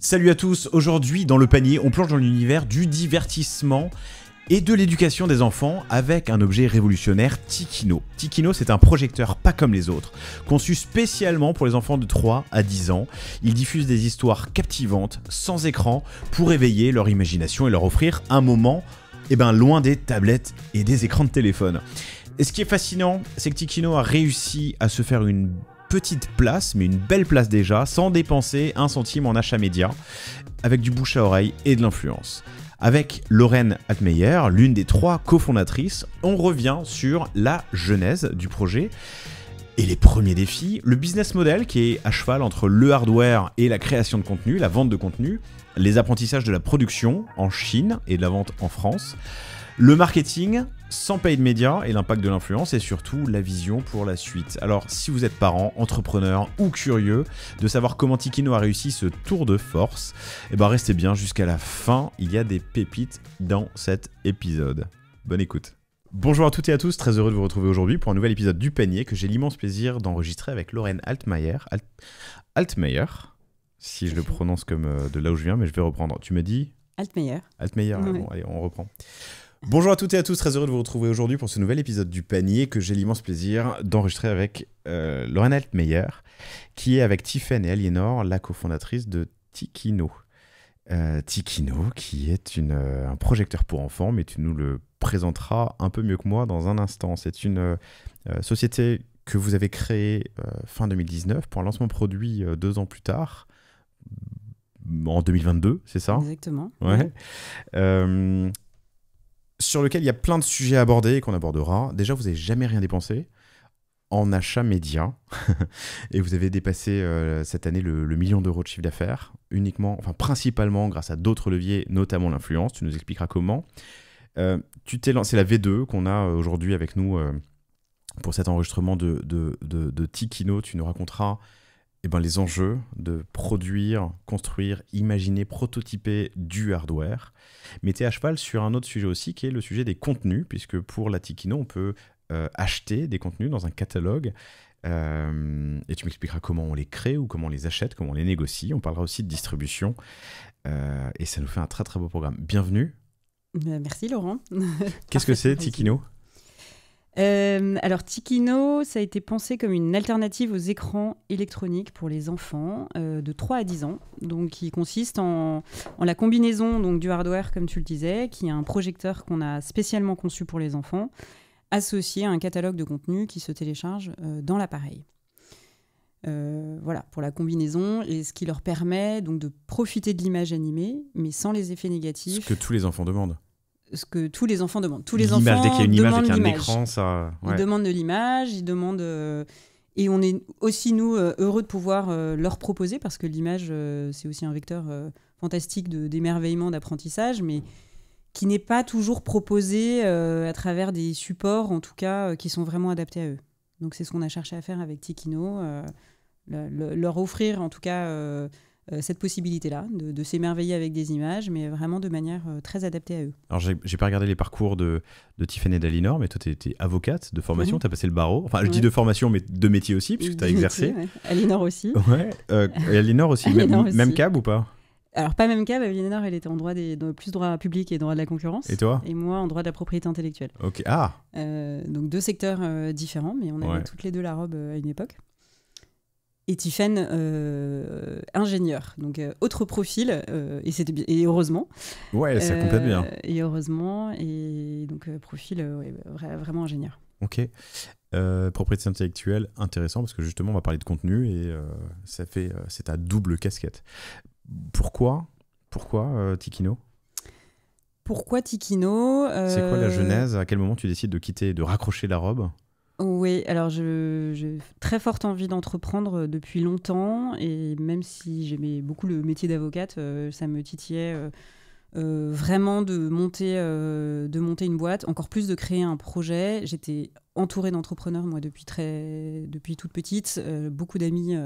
Salut à tous, aujourd'hui dans le panier, on plonge dans l'univers du divertissement et de l'éducation des enfants avec un objet révolutionnaire, Tikino. Tikino, c'est un projecteur pas comme les autres, conçu spécialement pour les enfants de 3 à 10 ans. Il diffuse des histoires captivantes, sans écran, pour éveiller leur imagination et leur offrir un moment loin des tablettes et des écrans de téléphone. Et ce qui est fascinant, c'est que Tikino a réussi à se faire une petite place, mais une belle place déjà, sans dépenser un centime en achat média, avec du bouche à oreille et de l'influence. Avec Lauren Altmeyer, l'une des 3 cofondatrices, on revient sur la genèse du projet et les premiers défis, le business model qui est à cheval entre le hardware et la création de contenu, la vente de contenu, les apprentissages de la production en Chine et de la vente en France, le marketing sans paid media et l'impact de l'influence et surtout la vision pour la suite. Alors si vous êtes parent, entrepreneur ou curieux de savoir comment Tikino a réussi ce tour de force, restez bien jusqu'à la fin, il y a des pépites dans cet épisode. Bonne écoute. Bonjour à toutes et à tous, très heureux de vous retrouver aujourd'hui pour un nouvel épisode du panier que j'ai l'immense plaisir d'enregistrer avec Lauren Altmeyer. Altmeyer, si je le prononce comme de là où je viens, mais je vais reprendre. Tu me dis Altmeyer. Altmeyer, bon, allez, on reprend. Bonjour à toutes et à tous, très heureux de vous retrouver aujourd'hui pour ce nouvel épisode du panier que j'ai l'immense plaisir d'enregistrer avec Lauren Altmeyer, qui est avec Tiffen et Aliénor, la cofondatrice de Tikino. Tikino, qui est un projecteur pour enfants, mais tu nous le présenteras un peu mieux que moi dans un instant. C'est une société que vous avez créée fin 2019 pour un lancement produit 2 ans plus tard, en 2022, c'est ça ? Exactement. Ouais. Sur lequel il y a plein de sujets à aborder et qu'on abordera. Déjà, vous n'avez jamais rien dépensé en achat média et vous avez dépassé cette année le 1 million d'euros de chiffre d'affaires, principalement grâce à d'autres leviers, notamment l'influence. Tu nous expliqueras comment. C'est la V2 qu'on a aujourd'hui avec nous pour cet enregistrement de Tikino. Tu nous raconteras les enjeux de produire, construire, imaginer, prototyper du hardware. Mais tu es à cheval sur un autre sujet aussi, qui est le sujet des contenus, puisque pour la Tikino, on peut acheter des contenus dans un catalogue. Et tu m'expliqueras comment on les crée ou comment on les achète, comment on les négocie. On parlera aussi de distribution. Et ça nous fait un très très beau programme. Bienvenue. Merci Laurent. Qu'est-ce que c'est Tikino ? Alors Tikino, ça a été pensé comme une alternative aux écrans électroniques pour les enfants de 3 à 10 ans, donc qui consiste en la combinaison donc, du hardware, comme tu le disais, qui est un projecteur qu'on a spécialement conçu pour les enfants, associé à un catalogue de contenu qui se télécharge dans l'appareil. Voilà, pour la combinaison, et ce qui leur permet donc, de profiter de l'image animée, mais sans les effets négatifs. Ce que tous les enfants demandent. Ce que tous les enfants demandent. Tous les enfants dès qu'il y a une image, dès qu'il y a un l'image. écran, ça... Ouais. Ils demandent de l'image, ils demandent... Et on est aussi, nous, heureux de pouvoir leur proposer, parce que l'image, c'est aussi un vecteur fantastique d'émerveillement, d'apprentissage, mais qui n'est pas toujours proposé à travers des supports, en tout cas, qui sont vraiment adaptés à eux. Donc c'est ce qu'on a cherché à faire avec Tikino, leur offrir, en tout cas... cette possibilité-là, de s'émerveiller avec des images, mais vraiment de manière très adaptée à eux. Alors, j'ai pas regardé les parcours de Tiffen et d'Aliénor, mais toi, tu étais avocate de formation, tu as passé le barreau. Enfin, je dis de formation, mais de métier aussi, puisque tu as exercé. Ouais. Aliénor aussi. Ouais, et Aliénor aussi. Même cab ou pas ? Alors, pas même cab. Aliénor, elle était en plus droit public et droit de la concurrence. Et toi ? Et moi, en droit de la propriété intellectuelle. Ok, ah donc, 2 secteurs différents, mais on avait toutes les 2 la robe à une époque. Et Tiffen, ingénieur, donc autre profil, et heureusement. Ouais, ça complète bien. Et heureusement, et donc profil vraiment ingénieur. Ok. Propriété intellectuelle, intéressant, parce que justement, on va parler de contenu, et c'est ta double casquette. Pourquoi Tikino ? Pourquoi Tikino ? C'est quoi la genèse ? À quel moment tu décides de raccrocher la robe ? Oui, alors j'ai très forte envie d'entreprendre depuis longtemps, et même si j'aimais beaucoup le métier d'avocate, ça me titillait vraiment de monter une boîte, encore plus de créer un projet. J'étais entourée d'entrepreneurs, moi, depuis toute petite. Beaucoup d'amis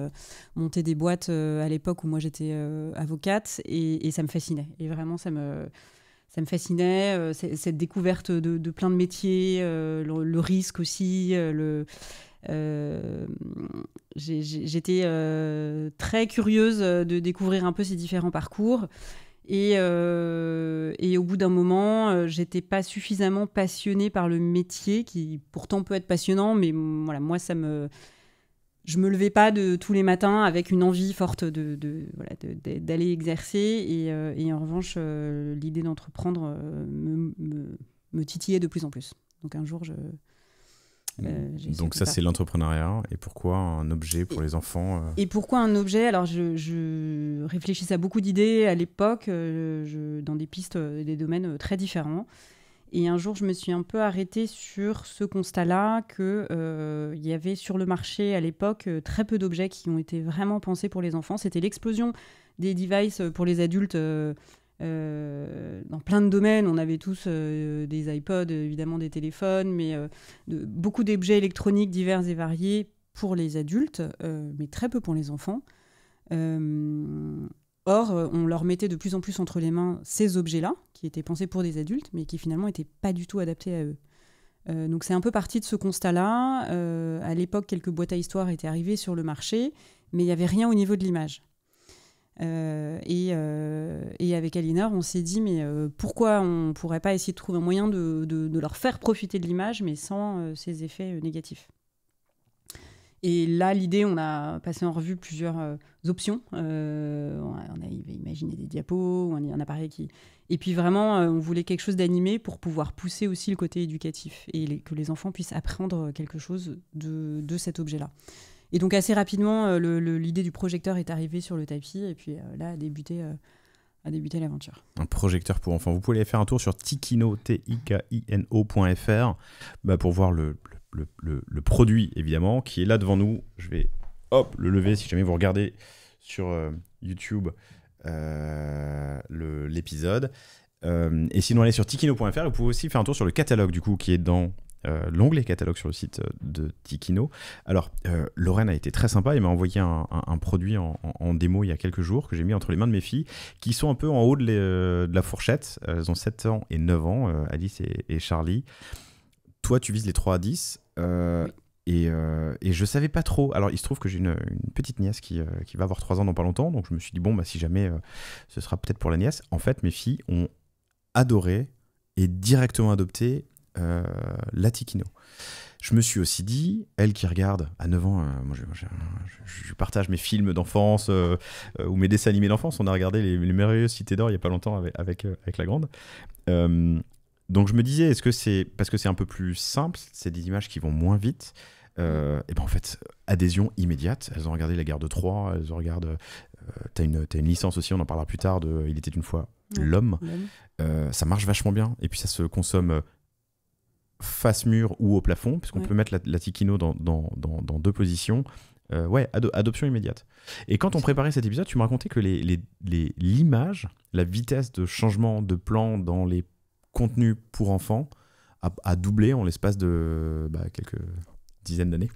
montaient des boîtes à l'époque où moi j'étais avocate, et ça me fascinait. Et vraiment, ça me fascinait, cette découverte de plein de métiers, le risque aussi, J'étais très curieuse de découvrir un peu ces différents parcours. Et au bout d'un moment, j'étais pas suffisamment passionnée par le métier, qui pourtant peut être passionnant, mais voilà, moi, je me levais pas tous les matins avec une envie forte d'aller exercer. Et en revanche, l'idée d'entreprendre me titillait de plus en plus. Donc un jour, donc ça, c'est l'entrepreneuriat. Et pourquoi un objet pour les enfants Et pourquoi un objet ? Alors, je réfléchissais à beaucoup d'idées à l'époque, dans des pistes, des domaines très différents. Et un jour, je me suis un peu arrêtée sur ce constat-là, qu'il y avait sur le marché à l'époque très peu d'objets qui ont été vraiment pensés pour les enfants. C'était l'explosion des devices pour les adultes. Dans plein de domaines, on avait tous des iPods, évidemment des téléphones, mais beaucoup d'objets électroniques divers et variés pour les adultes, mais très peu pour les enfants. Or, on leur mettait de plus en plus entre les mains ces objets-là, qui étaient pensés pour des adultes, mais qui finalement n'étaient pas du tout adaptés à eux. Donc c'est un peu parti de ce constat-là. À l'époque, quelques boîtes à histoire étaient arrivées sur le marché, mais il n'y avait rien au niveau de l'image. Et avec Aliénor, on s'est dit, mais pourquoi on ne pourrait pas essayer de trouver un moyen de leur faire profiter de l'image, mais sans ces effets négatifs. Et là, l'idée, on a passé en revue plusieurs options. On a imaginé des diapos, un appareil qui... Et puis vraiment, on voulait quelque chose d'animé pour pouvoir pousser aussi le côté éducatif et que les enfants puissent apprendre quelque chose de cet objet-là. Et donc assez rapidement, l'idée du projecteur est arrivée sur le tapis et puis là a débuté l'aventure. Un projecteur pour enfants. Vous pouvez aller faire un tour sur tikino, tikino.fr pour voir le produit, évidemment, qui est là devant nous. Je vais le lever si jamais vous regardez sur YouTube l'épisode. Et sinon, allez sur tikino.fr. Vous pouvez aussi faire un tour sur le catalogue, du coup, qui est dans l'onglet catalogue sur le site de Tikino. Alors, Lorraine a été très sympa. Elle m'a envoyé un produit en démo il y a quelques jours que j'ai mis entre les mains de mes filles, qui sont un peu en haut de la fourchette. Elles ont 7 ans et 9 ans, Alice et Charlie. Toi, tu vises les 3 à 10. Oui. Et je savais pas trop. Alors, il se trouve que j'ai une petite nièce qui va avoir 3 ans dans pas longtemps. Donc, je me suis dit, bon, si jamais, ce sera peut-être pour la nièce. En fait, mes filles ont adoré et directement adopté la Tikino. Je me suis aussi dit, elle qui regarde à 9 ans, moi je partage mes films d'enfance ou mes dessins animés d'enfance. On a regardé les merveilleuses Cités d'Or il n'y a pas longtemps avec la grande. Donc je me disais, est-ce que c'est parce que c'est un peu plus simple, c'est des images qui vont moins vite, et ben en fait, adhésion immédiate. Elles ont regardé La Guerre de Troie, elles ont regardé. T'as une licence aussi, on en parlera plus tard, de Il était une fois l'homme. Ça marche vachement bien, et puis ça se consomme face mur ou au plafond, puisqu'on peut mettre la Tikino dans 2 positions. Adoption immédiate. Et quand on préparait cet épisode, tu me racontais que l'image, la vitesse de changement de plan dans les contenus pour enfants a doublé en l'espace de quelques dizaines d'années.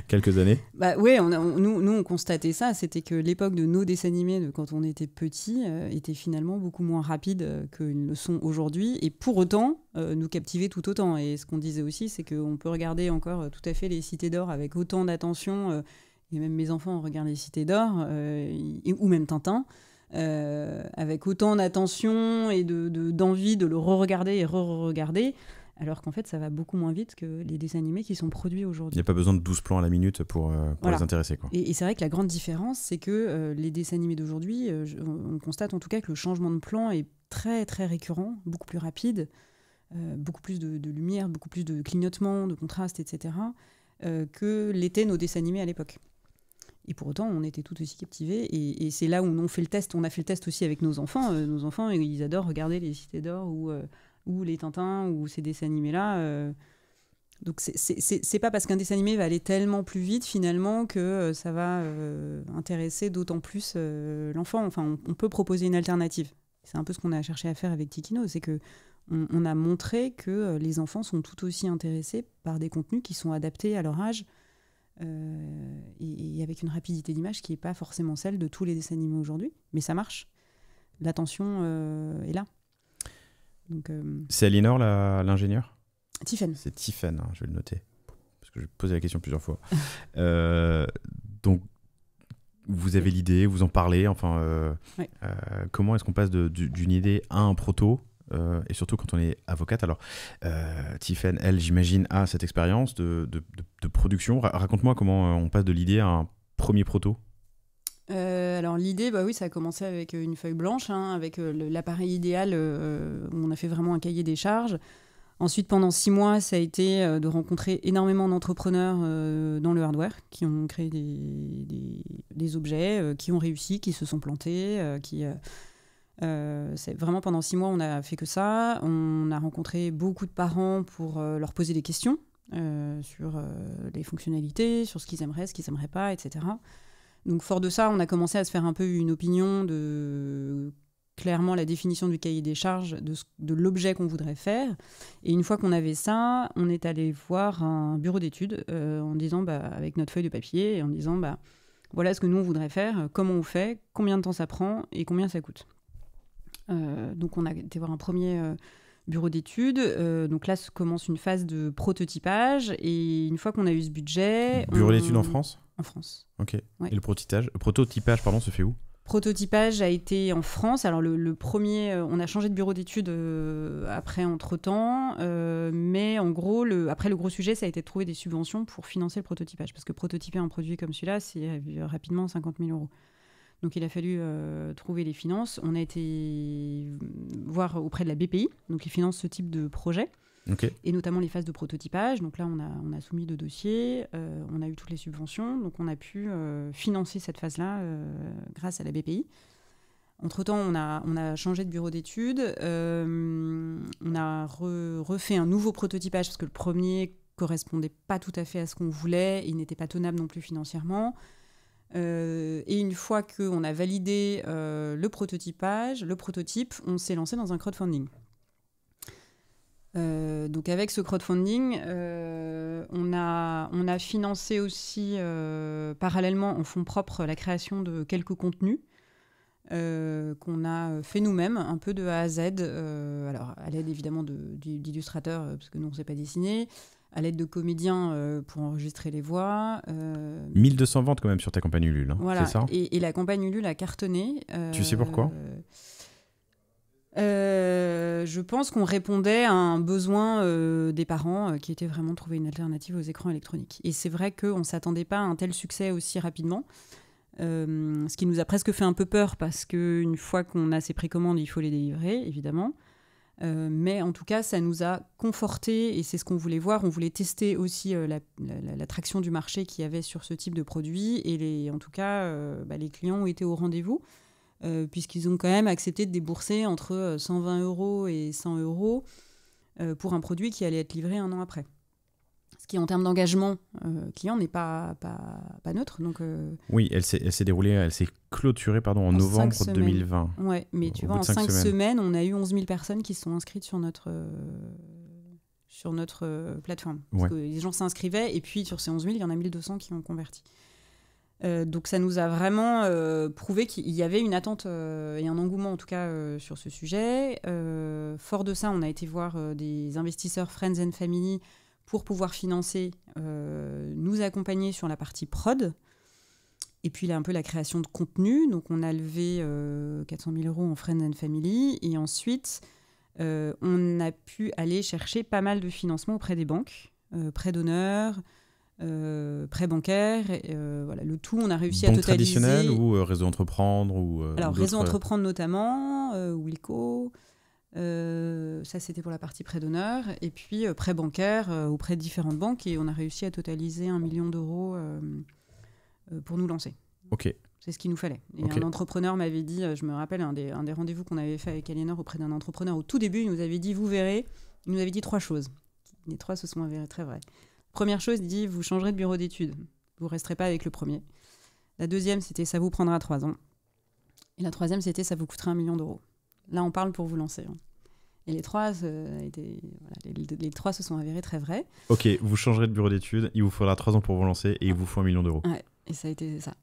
Quelques années. Oui, nous on constatait ça, c'était que l'époque de nos dessins animés de quand on était petit était finalement beaucoup moins rapide qu'ils le sont aujourd'hui, et pour autant nous captivait tout autant. Et ce qu'on disait aussi, c'est qu'on peut regarder encore tout à fait les Cités d'Or avec autant d'attention, et même mes enfants regardent les Cités d'Or, ou même Tintin, avec autant d'attention et d'envie de le re-regarder et re-regarder. Alors qu'en fait, ça va beaucoup moins vite que les dessins animés qui sont produits aujourd'hui. Il n'y a pas besoin de 12 plans à la minute pour les intéresser, quoi. Et c'est vrai que la grande différence, c'est que les dessins animés d'aujourd'hui, on constate en tout cas que le changement de plan est très, très récurrent, beaucoup plus rapide, beaucoup plus de lumière, beaucoup plus de clignotement, de contraste, etc., que l'étaient nos dessins animés à l'époque. Et pour autant, on était tout aussi captivés. Et c'est là où on fait le test. On a fait le test aussi avec nos enfants. Nos enfants, ils adorent regarder les Cités d'Or ou les Tintins ou ces dessins animés-là. Donc c'est pas parce qu'un dessin animé va aller tellement plus vite finalement que ça va intéresser d'autant plus l'enfant. Enfin, on peut proposer une alternative. C'est un peu ce qu'on a cherché à faire avec Tikino, c'est que on a montré que les enfants sont tout aussi intéressés par des contenus qui sont adaptés à leur âge et avec une rapidité d'image qui n'est pas forcément celle de tous les dessins animés aujourd'hui, mais ça marche. L'attention est là. Donc, c'est Aliénor l'ingénieur ? Tiffen. C'est Tiffen, je vais le noter. Parce J'ai posé la question plusieurs fois. Donc, vous avez l'idée, vous en parlez. Ouais. Comment est-ce qu'on passe d'une idée à un proto et surtout quand on est avocate. Alors, Tiffaine, elle, j'imagine, a cette expérience de production. Raconte-moi comment on passe de l'idée à un premier proto. Alors l'idée, oui, ça a commencé avec une feuille blanche, avec l'appareil idéal où on a fait vraiment un cahier des charges. Ensuite, pendant 6 mois, ça a été de rencontrer énormément d'entrepreneurs dans le hardware qui ont créé des objets, qui ont réussi, qui se sont plantés, c'est vraiment pendant 6 mois, on a fait que ça. On a rencontré beaucoup de parents pour leur poser des questions sur les fonctionnalités, sur ce qu'ils aimeraient, ce qu'ils n'aimeraient pas, etc. Donc, fort de ça, on a commencé à se faire un peu une opinion de clairement la définition du cahier des charges, de l'objet qu'on voudrait faire. Et une fois qu'on avait ça, on est allé voir un bureau d'études en disant, avec notre feuille de papier, et en disant, voilà ce que nous, on voudrait faire, comment on fait, combien de temps ça prend et combien ça coûte. Donc, on a été voir un premier bureau d'études. Donc là, commence une phase de prototypage. Et une fois qu'on a eu ce budget... Bureau d'études en France ? En France. Ok. Ouais. Et le prototypage, se fait où ? Prototypage a été en France. Alors le premier, on a changé de bureau d'études après entre-temps, mais en gros, après le gros sujet, ça a été de trouver des subventions pour financer le prototypage, parce que prototyper un produit comme celui-là, c'est rapidement 50 000 €. Donc il a fallu trouver les finances. On a été voir auprès de la BPI, donc qui finance ce type de projet. Okay. Et notamment les phases de prototypage. Donc là, on a soumis 2 dossiers, on a eu toutes les subventions, donc on a pu financer cette phase-là grâce à la BPI. Entre-temps, on a changé de bureau d'études, on a refait un nouveau prototypage parce que le premier correspondait pas tout à fait à ce qu'on voulait, il n'était pas tenable non plus financièrement. Et une fois qu'on a validé le prototype, on s'est lancé dans un crowdfunding. Donc avec ce crowdfunding, on a financé aussi parallèlement en fonds propres la création de quelques contenus qu'on a fait nous-mêmes, un peu de A à Z, alors à l'aide évidemment d'illustrateurs, parce que nous on ne sait pas dessiner, à l'aide de comédiens pour enregistrer les voix. 1200 ventes quand même sur ta campagne Ulule, voilà. C'est ça ? Et la campagne Ulule a cartonné. Tu sais pourquoi ? Je pense qu'on répondait à un besoin des parents qui était vraiment de trouver une alternative aux écrans électroniques. Et c'est vrai qu'on ne s'attendait pas à un tel succès aussi rapidement, ce qui nous a presque fait un peu peur parce qu'une fois qu'on a ces précommandes, il faut les délivrer, évidemment. Mais en tout cas, ça nous a conforté et c'est ce qu'on voulait voir. On voulait tester aussi l'attraction du marché qu'il y avait sur ce type de produit. Et en tout cas, les clients ont été au rendez-vous. Puisqu'ils ont quand même accepté de débourser entre 120 € et 100 € pour un produit qui allait être livré 1 an après. Ce qui, en termes d'engagement client, n'est pas neutre. Donc, oui, elle s'est déroulée, elle s'est clôturée en novembre 2020. Ouais, mais tu vois, en 5 semaines, on a eu 11 000 personnes qui se sont inscrites sur notre plateforme. Parce que les gens s'inscrivaient, et puis sur ces 11 000, il y en a 1 200 qui ont converti. Donc ça nous a vraiment prouvé qu'il y avait une attente et un engouement en tout cas sur ce sujet. Fort de ça, on a été voir des investisseurs Friends and Family pour pouvoir financer, nous accompagner sur la partie prod. Et puis là, un peu la création de contenu. Donc on a levé 400 000 € en Friends and Family. Et ensuite, on a pu aller chercher pas mal de financement auprès des banques, prêts d'honneur, prêt bancaire, voilà, le tout, on a réussi à totaliser. Banque traditionnelle ou réseau entreprendre alors réseau entreprendre notamment, Wilco, ça c'était pour la partie prêt d'honneur, et puis prêt bancaire auprès de différentes banques, et on a réussi à totaliser 1 million d'euros pour nous lancer. Ok. C'est ce qu'il nous fallait. Et un entrepreneur m'avait dit, je me rappelle un des rendez-vous qu'on avait fait avec Aliénor auprès d'un entrepreneur au tout début, il nous avait dit, vous verrez, il nous avait dit 3 choses. Les 3 se sont avérées très vraies. Première chose, il dit, vous changerez de bureau d'études. Vous ne resterez pas avec le premier. La deuxième, c'était, ça vous prendra 3 ans. Et la troisième, c'était, ça vous coûtera 1 million d'euros. Là, on parle pour vous lancer. Et les 3, les 3 se sont avérés très vrais. Ok, vous changerez de bureau d'études, il vous faudra 3 ans pour vous lancer et il vous faut 1 million d'euros. Ouais, et ça a été ça.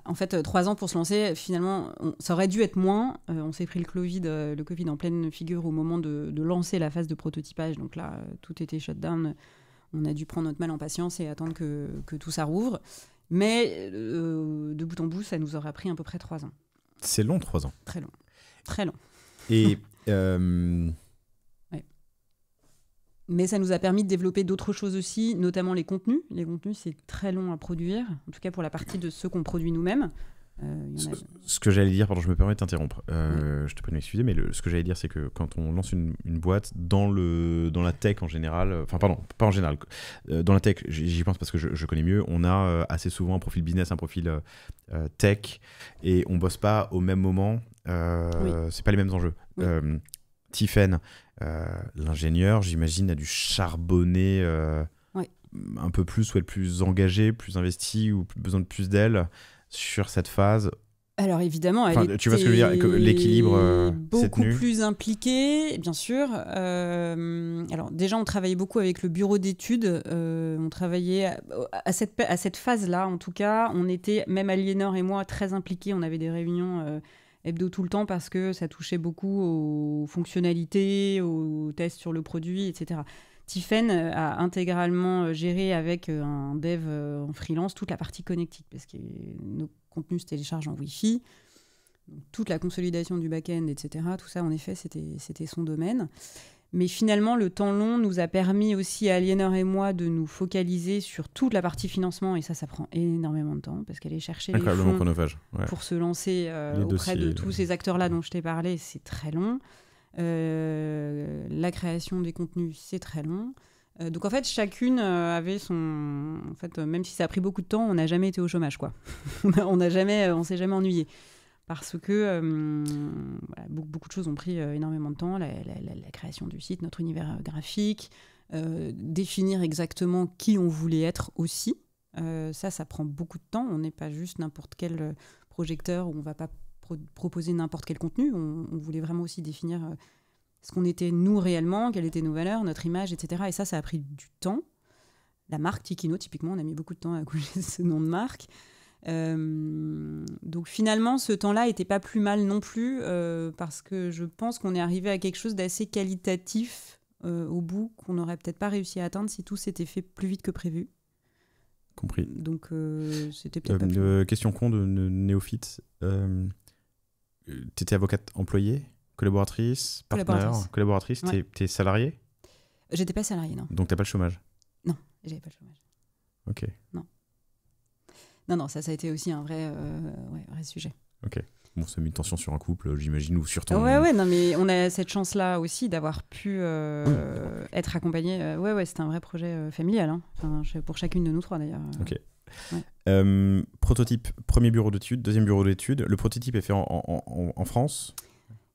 En fait, 3 ans pour se lancer, finalement, ça aurait dû être moins. On s'est pris le Covid en pleine figure au moment de lancer la phase de prototypage. Donc là, tout était shut down. on a dû prendre notre mal en patience et attendre que tout ça rouvre. Mais de bout en bout, ça nous aura pris à peu près 3 ans. C'est long, 3 ans. Très long. Très long. Et... Ouais. Mais ça nous a permis de développer d'autres choses aussi, notamment les contenus. Les contenus, c'est très long à produire, en tout cas pour la partie de ceux qu'on produit nous-mêmes. Ce que j'allais dire, pardon, je me permets de t'interrompre. Je te prie de m'excuser, mais ce que j'allais dire, c'est que quand on lance une boîte dans la tech en général, enfin pardon, pas en général, dans la tech, j'y pense parce que je connais mieux, on a assez souvent un profil business, un profil tech, et on bosse pas au même moment. C'est pas les mêmes enjeux. Oui. Tiffaine, l'ingénieur, j'imagine, a dû charbonner un peu plus, ou être plus engagé, plus investi, ou besoin de plus d'aile sur cette phase. Alors évidemment, tu vois ce que je veux dire, l'équilibre beaucoup plus impliquée, bien sûr. Alors déjà, on travaillait beaucoup avec le bureau d'études. On travaillait à cette phase-là, en tout cas. On était, même Aliénor et moi, très impliqués. On avait des réunions hebdo tout le temps parce que ça touchait beaucoup aux fonctionnalités, aux tests sur le produit, etc. Tiffaine a intégralement géré avec un dev en freelance toute la partie connectique parce que nos contenus se téléchargent en Wi-Fi. Donc, toute la consolidation du back-end, etc. Tout ça, en effet, c'était son domaine. Mais finalement, le temps long nous a permis aussi à Aliénor et moi de nous focaliser sur toute la partie financement. Et ça prend énormément de temps parce qu'aller chercher les fonds pour se lancer auprès de tous ces acteurs-là dont je t'ai parlé, c'est très long. La création des contenus, c'est très long. Donc en fait, chacune avait son... En fait, même si ça a pris beaucoup de temps, on n'a jamais été au chômage, quoi. on s'est jamais ennuyé. Parce que beaucoup de choses ont pris énormément de temps. La création du site, notre univers graphique, définir exactement qui on voulait être aussi. Ça prend beaucoup de temps. On n'est pas juste n'importe quel projecteur où on ne va pas proposer n'importe quel contenu. On voulait vraiment aussi définir ce qu'on était nous réellement, quelles étaient nos valeurs, notre image, etc. Et ça a pris du temps. La marque Tikino, typiquement, on a mis beaucoup de temps à coucher ce nom de marque. Donc finalement, ce temps-là n'était pas plus mal non plus parce que je pense qu'on est arrivé à quelque chose d'assez qualitatif au bout qu'on n'aurait peut-être pas réussi à atteindre si tout s'était fait plus vite que prévu. Compris. Donc c'était peut-être pas plus... Question con de néophyte. T'étais avocate employée, collaboratrice, partenaire, collaboratrice, ouais. T'es salariée ? J'étais pas salariée, non. Donc t'as pas le chômage ? Non, j'avais pas le chômage. Ok. Non, ça a été aussi un vrai sujet. Ok. Bon, ça met une tension sur un couple, j'imagine, ou sur ton... Ouais, non, mais on a cette chance-là aussi d'avoir pu être accompagné. C'était un vrai projet familial, hein. Enfin, pour chacune de nous trois, d'ailleurs. Ok. Ouais. Prototype, premier bureau d'études, deuxième bureau d'études. Le prototype est fait en France ?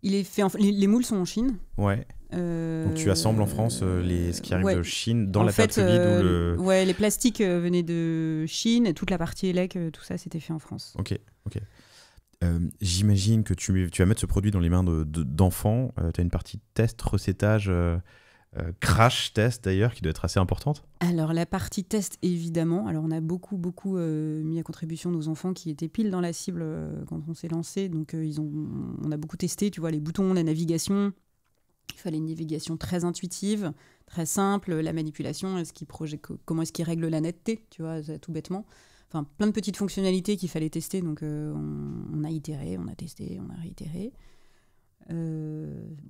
Il est fait les moules sont en Chine. Ouais. Donc tu assembles en France ce qui arrive de Chine dans la période Covid où les plastiques venaient de Chine et toute la partie élec, tout ça c'était fait en France. Ok. J'imagine que tu vas mettre ce produit dans les mains d'enfants. Tu as une partie test, recettage, crash test d'ailleurs qui doit être assez importante. Alors la partie test évidemment. Alors on a beaucoup mis à contribution nos enfants qui étaient pile dans la cible quand on s'est lancé. Donc on a beaucoup testé, tu vois, les boutons, la navigation. Il fallait une navigation très intuitive, très simple, la manipulation, comment est-ce qu'il règle la netteté, tu vois, tout bêtement. Enfin, plein de petites fonctionnalités qu'il fallait tester, donc on a itéré, on a testé, on a réitéré.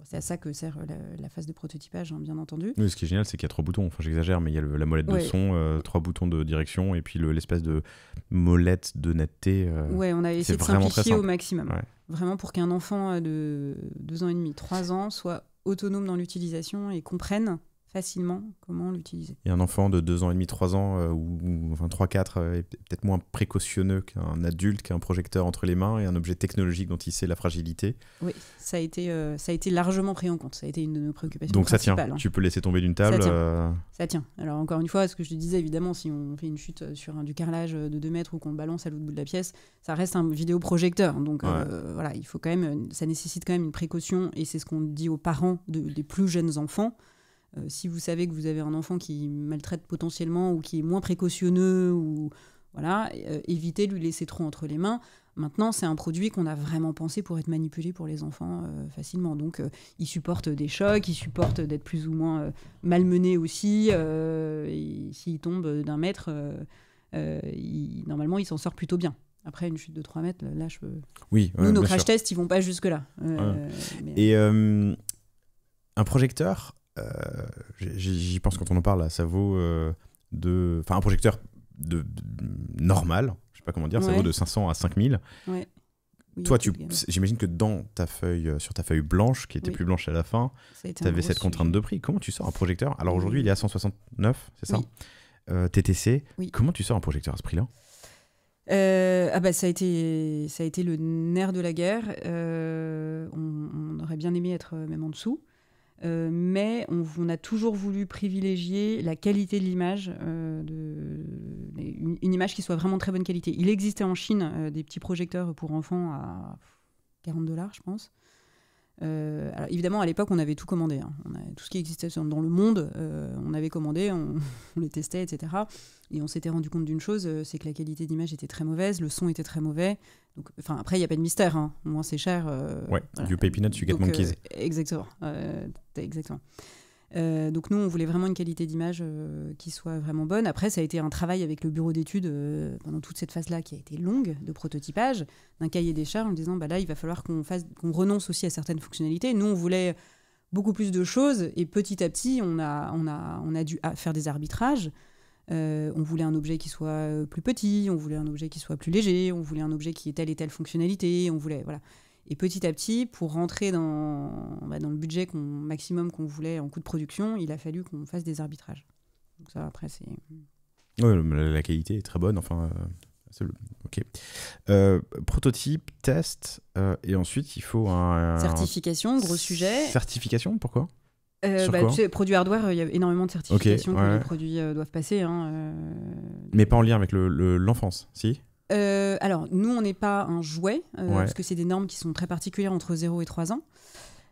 C'est à ça que sert la phase de prototypage, hein, bien entendu. Oui, ce qui est génial, c'est qu'il y a 3 boutons, enfin j'exagère, mais il y a la molette de son, 3 boutons de direction, et puis l'espèce de molette de netteté. On a essayé de simplifier au maximum. Ouais. Vraiment pour qu'un enfant de 2 ans et demi, 3 ans soit autonome dans l'utilisation et comprenne facilement comment l'utiliser. Et un enfant de 2 ans et demi, 3 ans, ou enfin 3-4, est peut-être moins précautionneux qu'un adulte qui a un projecteur entre les mains et un objet technologique dont il sait la fragilité. Oui, ça a été largement pris en compte. Ça a été une de nos préoccupations donc principales. Donc ça tient, tu peux laisser tomber d'une table. Ça tient. Alors encore une fois, ce que je te disais, évidemment, si on fait une chute sur du carrelage de 2 mètres ou qu'on le balance à l'autre bout de la pièce, ça reste un vidéoprojecteur. Donc voilà, il faut quand même, ça nécessite quand même une précaution et c'est ce qu'on dit aux parents des plus jeunes enfants. Si vous savez que vous avez un enfant qui maltraite potentiellement ou qui est moins précautionneux, ou évitez de lui laisser trop entre les mains. Maintenant, c'est un produit qu'on a vraiment pensé pour être manipulé pour les enfants facilement. Donc, il supporte des chocs, il supporte d'être plus ou moins malmené aussi. S'il tombe d'un mètre, normalement, il s'en sort plutôt bien. Après, une chute de 3 mètres, là, je peux... Oui, Nous, nos crash tests, ils vont pas jusque-là. Et un projecteur, j'y pense quand on en parle, là, ça vaut Enfin, un projecteur normal, je sais pas comment dire, ça vaut de 500 à 5000. Ouais. Oui, toi, j'imagine que dans ta feuille, sur ta feuille blanche, qui était plus blanche à la fin, tu avais cette contrainte de prix. Comment tu sors un projecteur? Alors aujourd'hui, il est à 169, c'est ça? TTC. Comment tu sors un projecteur à ce prix-là? Ça a été le nerf de la guerre. On aurait bien aimé être même en dessous. Mais on a toujours voulu privilégier la qualité de l'image, une image qui soit vraiment de très bonne qualité. Il existait en Chine des petits projecteurs pour enfants à $40, je pense. Alors évidemment, à l'époque, on avait tout commandé. Tout ce qui existait dans le monde, on avait commandé, on les testait, etc. Et on s'était rendu compte d'une chose, c'est que la qualité d'image était très mauvaise, le son était très mauvais. Donc, après, il n'y a pas de mystère. Moins c'est cher. Voilà. You pay peanuts, you get monkeys. Exactement. Exactement. Donc nous, on voulait vraiment une qualité d'image qui soit vraiment bonne. Après, ça a été un travail avec le bureau d'études pendant toute cette phase-là qui a été longue, de prototypage, d'un cahier des charges en disant là, il va falloir qu'on renonce aussi à certaines fonctionnalités. Nous, on voulait beaucoup plus de choses et petit à petit, on a dû faire des arbitrages. On voulait un objet qui soit plus petit, on voulait un objet qui soit plus léger, on voulait un objet qui ait telle et telle fonctionnalité, voilà. Et petit à petit, pour rentrer dans le budget maximum qu'on voulait en coût de production, il a fallu qu'on fasse des arbitrages. Donc ça, après, c'est... Oui, la qualité est très bonne, enfin... Ok. Prototype, test, et ensuite, il faut certification, gros sujet. Certification, pourquoi? Tu sais, produit hardware, il y a énormément de certifications que les produits doivent passer. Mais pas en lien avec l'enfance, si? Alors, nous, on n'est pas un jouet, parce que c'est des normes qui sont très particulières entre 0 et 3 ans.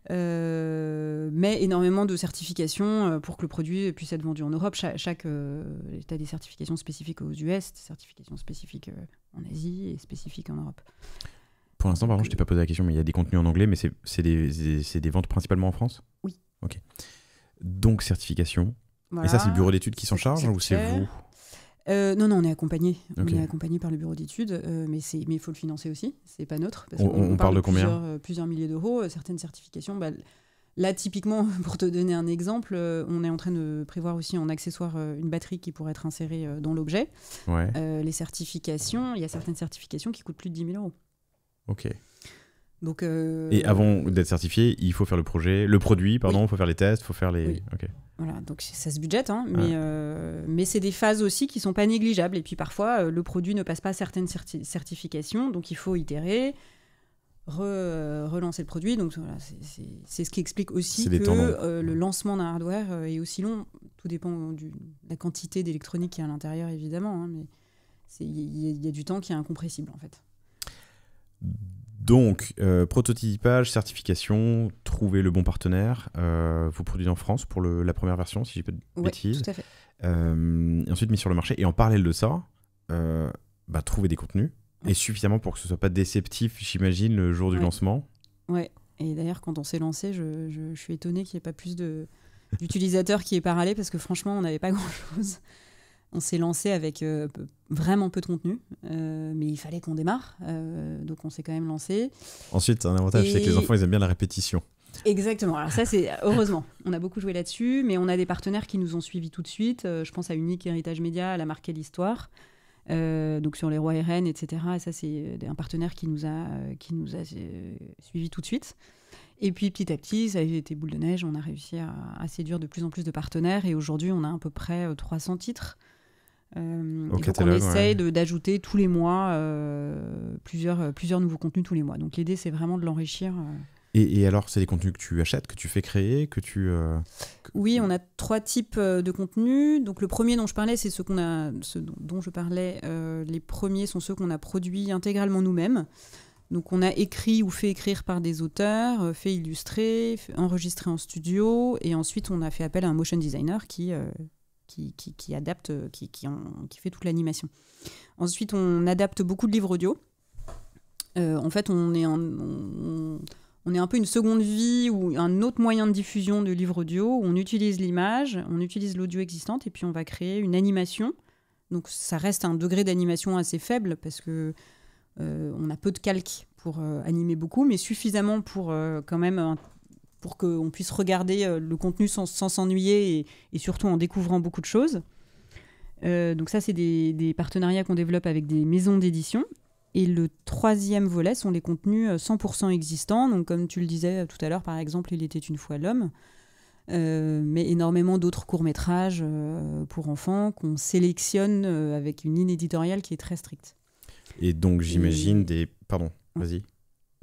Mais énormément de certifications pour que le produit puisse être vendu en Europe. Chaque État a des certifications spécifiques aux US, des certifications spécifiques en Asie et spécifiques en Europe. Pour l'instant, pardon, je t'ai pas posé la question, mais il y a des contenus en anglais, mais c'est des ventes principalement en France? Oui. Ok. Donc, certification. Voilà. Et ça, c'est le bureau d'études qui s'en charge ou c'est vous? Non, on est accompagné. Okay. On est accompagné par le bureau d'études, mais il faut le financer aussi. C'est pas neutre. Parce on parle de combien? Plusieurs milliers d'euros. Certaines certifications. Là, typiquement, pour te donner un exemple, on est en train de prévoir aussi en accessoire une batterie qui pourrait être insérée dans l'objet. Ouais. Les certifications, il y a certaines certifications qui coûtent plus de 10 000 euros. Ok. Donc, et avant d'être certifié, il faut faire le produit, il faut faire les tests, il faut faire les... Oui. Okay. Voilà, donc ça se budgète, mais c'est des phases aussi qui ne sont pas négligeables. Et puis parfois, le produit ne passe pas certaines certifications, donc il faut itérer, relancer le produit. Donc voilà, c'est ce qui explique aussi que le lancement d'un hardware est aussi long. Tout dépend de la quantité d'électronique qu'il y a à l'intérieur, évidemment, mais il y a du temps qui est incompressible, en fait. Donc, prototypage, certification, trouver le bon partenaire. Vous produisez en France pour la première version, si j'ai pas de bêtises. Tout à fait. Ensuite, mis sur le marché. Et en parallèle de ça, trouver des contenus. Et suffisamment pour que ce soit pas déceptif, j'imagine, le jour du lancement. Ouais. Et d'ailleurs, quand on s'est lancé, je suis étonnée qu'il n'y ait pas plus d'utilisateurs qui aient parlé, parce que franchement, on n'avait pas grand-chose. On s'est lancé avec vraiment peu de contenu, mais il fallait qu'on démarre, donc on s'est quand même lancé. Ensuite, un avantage, c'est que les enfants, ils aiment bien la répétition. Exactement, alors ça, c'est heureusement. On a beaucoup joué là-dessus, mais on a des partenaires qui nous ont suivis tout de suite. Je pense à Unique Héritage Média, à la marque l'Histoire, donc sur les rois et reines, etc. Et ça, c'est un partenaire qui nous a suivis tout de suite. Et puis petit à petit, ça a été boule de neige, on a réussi à séduire de plus en plus de partenaires, et aujourd'hui, on a à peu près 300 titres. Au catalogue, donc on essaye d'ajouter tous les mois plusieurs nouveaux contenus tous les mois. Donc l'idée, c'est vraiment de l'enrichir. Et alors, c'est des contenus que tu achètes, que tu fais créer, que tu... Oui, on a 3 types de contenus. Donc le premier dont je parlais, c'est ceux dont je parlais. Les premiers sont ceux qu'on a produits intégralement nous-mêmes. Donc on a écrit ou fait écrire par des auteurs, fait illustrer, enregistré en studio, et ensuite on a fait appel à un motion designer qui adapte, qui fait toute l'animation. Ensuite, on adapte beaucoup de livres audio. En fait, on est un peu une seconde vie ou un autre moyen de diffusion de livres audio où on utilise l'image, on utilise l'audio existante et puis on va créer une animation. Donc ça reste un degré d'animation assez faible parce que on a peu de calques pour animer beaucoup, mais suffisamment pour quand même pour qu'on puisse regarder le contenu sans s'ennuyer et surtout en découvrant beaucoup de choses. Donc ça, c'est des partenariats qu'on développe avec des maisons d'édition. Et le troisième volet sont les contenus 100% existants. Donc comme tu le disais tout à l'heure, par exemple, Il était une fois l'homme, mais énormément d'autres courts-métrages pour enfants qu'on sélectionne avec une ligne éditoriale qui est très stricte. Et donc j'imagine des... Pardon, vas-y.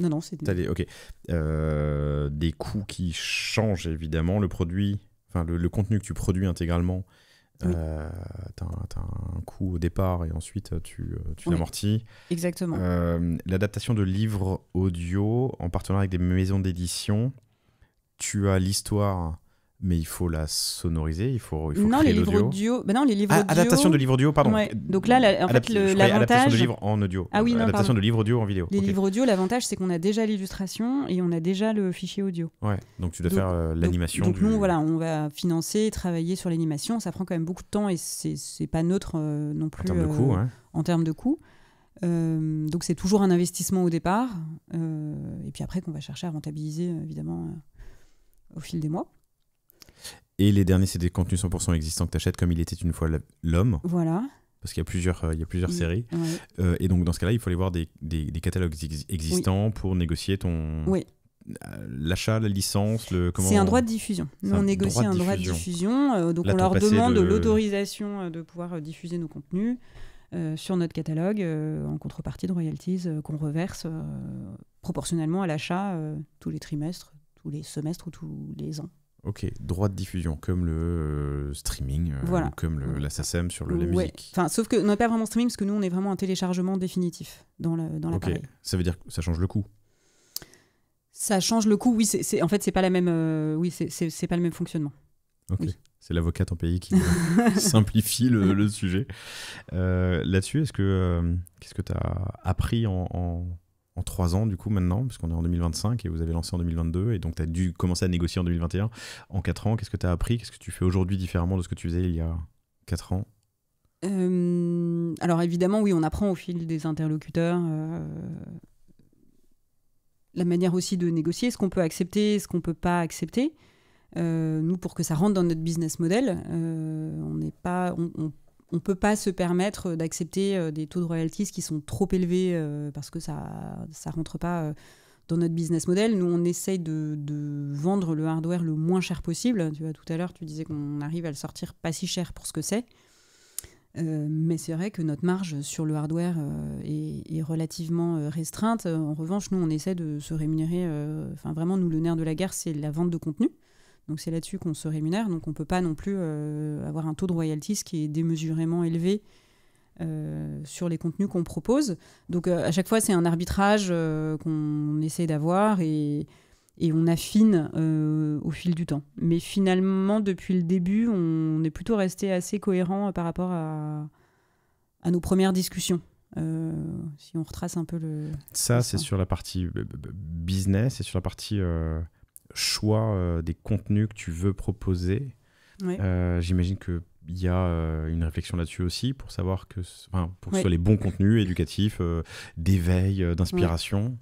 Non, c'est... Ok. Des coûts qui changent évidemment. Le produit, enfin le contenu que tu produis intégralement, oui. T'as un coût au départ et ensuite tu l'amortis. Exactement. L'adaptation de livres audio en partenariat avec des maisons d'édition, tu as l'histoire, mais il faut la sonoriser, il faut non, créer les livres l'audio. audio. Non, les livres audio. Adaptation de livres audio, pardon. Ouais. Donc là, en fait, l'avantage. Adaptation de livres en audio. Ah oui, non, adaptation de livres audio en vidéo. Les livres audio, l'avantage, c'est qu'on a déjà l'illustration et on a déjà le fichier audio. Ouais. Donc tu dois faire l'animation. Donc nous, voilà, on va financer, travailler sur l'animation. Ça prend quand même beaucoup de temps et c'est pas neutre non plus. En termes de coût, ouais. En termes de coût. Donc c'est toujours un investissement au départ. Et puis après, qu'on va chercher à rentabiliser, évidemment, au fil des mois. Et les derniers, c'est des contenus 100% existants que tu achètes, comme Il était une fois l'homme. Voilà. Parce qu'il y a plusieurs séries. Ouais. Et donc, dans ce cas-là, il faut aller voir des catalogues existants pour négocier ton... Oui. L'achat, la licence, C'est un droit de diffusion. Nous, on négocie un droit de diffusion. Donc, on leur demande l'autorisation de pouvoir diffuser nos contenus sur notre catalogue en contrepartie de royalties qu'on reverse proportionnellement à l'achat tous les trimestres, tous les semestres ou tous les ans. Ok, droit de diffusion, comme le streaming, voilà. Comme la SACEM sur la musique. Enfin, sauf que non, pas vraiment streaming, parce que nous, on est vraiment un téléchargement définitif dans l'appareil. Ok, ça veut dire que ça change le coût. Ça change le coût, oui. En fait, c'est pas la même. C'est pas le même fonctionnement. Ok. Oui. C'est l'avocate en pays qui simplifie le sujet. Là-dessus, qu'est-ce que tu as appris en 3 ans, du coup, maintenant, parce qu'on est en 2025 et vous avez lancé en 2022, et donc tu as dû commencer à négocier en 2021. En 4 ans, qu'est-ce que tu as appris? Qu'est-ce que tu fais aujourd'hui différemment de ce que tu faisais il y a 4 ans? Alors évidemment, oui, on apprend au fil des interlocuteurs la manière aussi de négocier, ce qu'on peut accepter, ce qu'on ne peut pas accepter. Nous, pour que ça rentre dans notre business model, on ne peut pas se permettre d'accepter des taux de royalties qui sont trop élevés parce que ça ne rentre pas dans notre business model. Nous, on essaye de vendre le hardware le moins cher possible. Tu vois, tout à l'heure, tu disais qu'on arrive à le sortir pas si cher pour ce que c'est. Mais c'est vrai que notre marge sur le hardware est relativement restreinte. En revanche, nous, on essaie de se rémunérer. Vraiment, nous, le nerf de la guerre, c'est la vente de contenu. Donc c'est là-dessus qu'on se rémunère. Donc on ne peut pas non plus avoir un taux de royalties qui est démesurément élevé sur les contenus qu'on propose. Donc à chaque fois, c'est un arbitrage qu'on essaie d'avoir et on affine au fil du temps. Mais finalement, depuis le début, on est plutôt resté assez cohérent par rapport à nos premières discussions. Si on retrace un peu le... Ça, c'est sur la partie business et sur la partie... choix des contenus que tu veux proposer. Ouais. J'imagine qu'il y a une réflexion là-dessus aussi pour savoir que ce soit les bons contenus éducatifs, d'éveil, d'inspiration.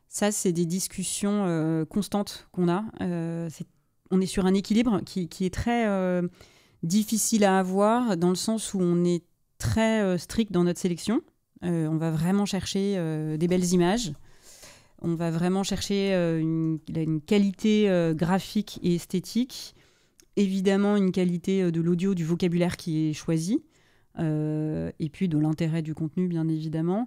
Ça, c'est des discussions constantes qu'on a. On est sur un équilibre qui est très difficile à avoir dans le sens où on est très strict dans notre sélection. On va vraiment chercher des belles images. On va vraiment chercher une qualité graphique et esthétique, évidemment une qualité de l'audio, du vocabulaire qui est choisi, et puis de l'intérêt du contenu, bien évidemment.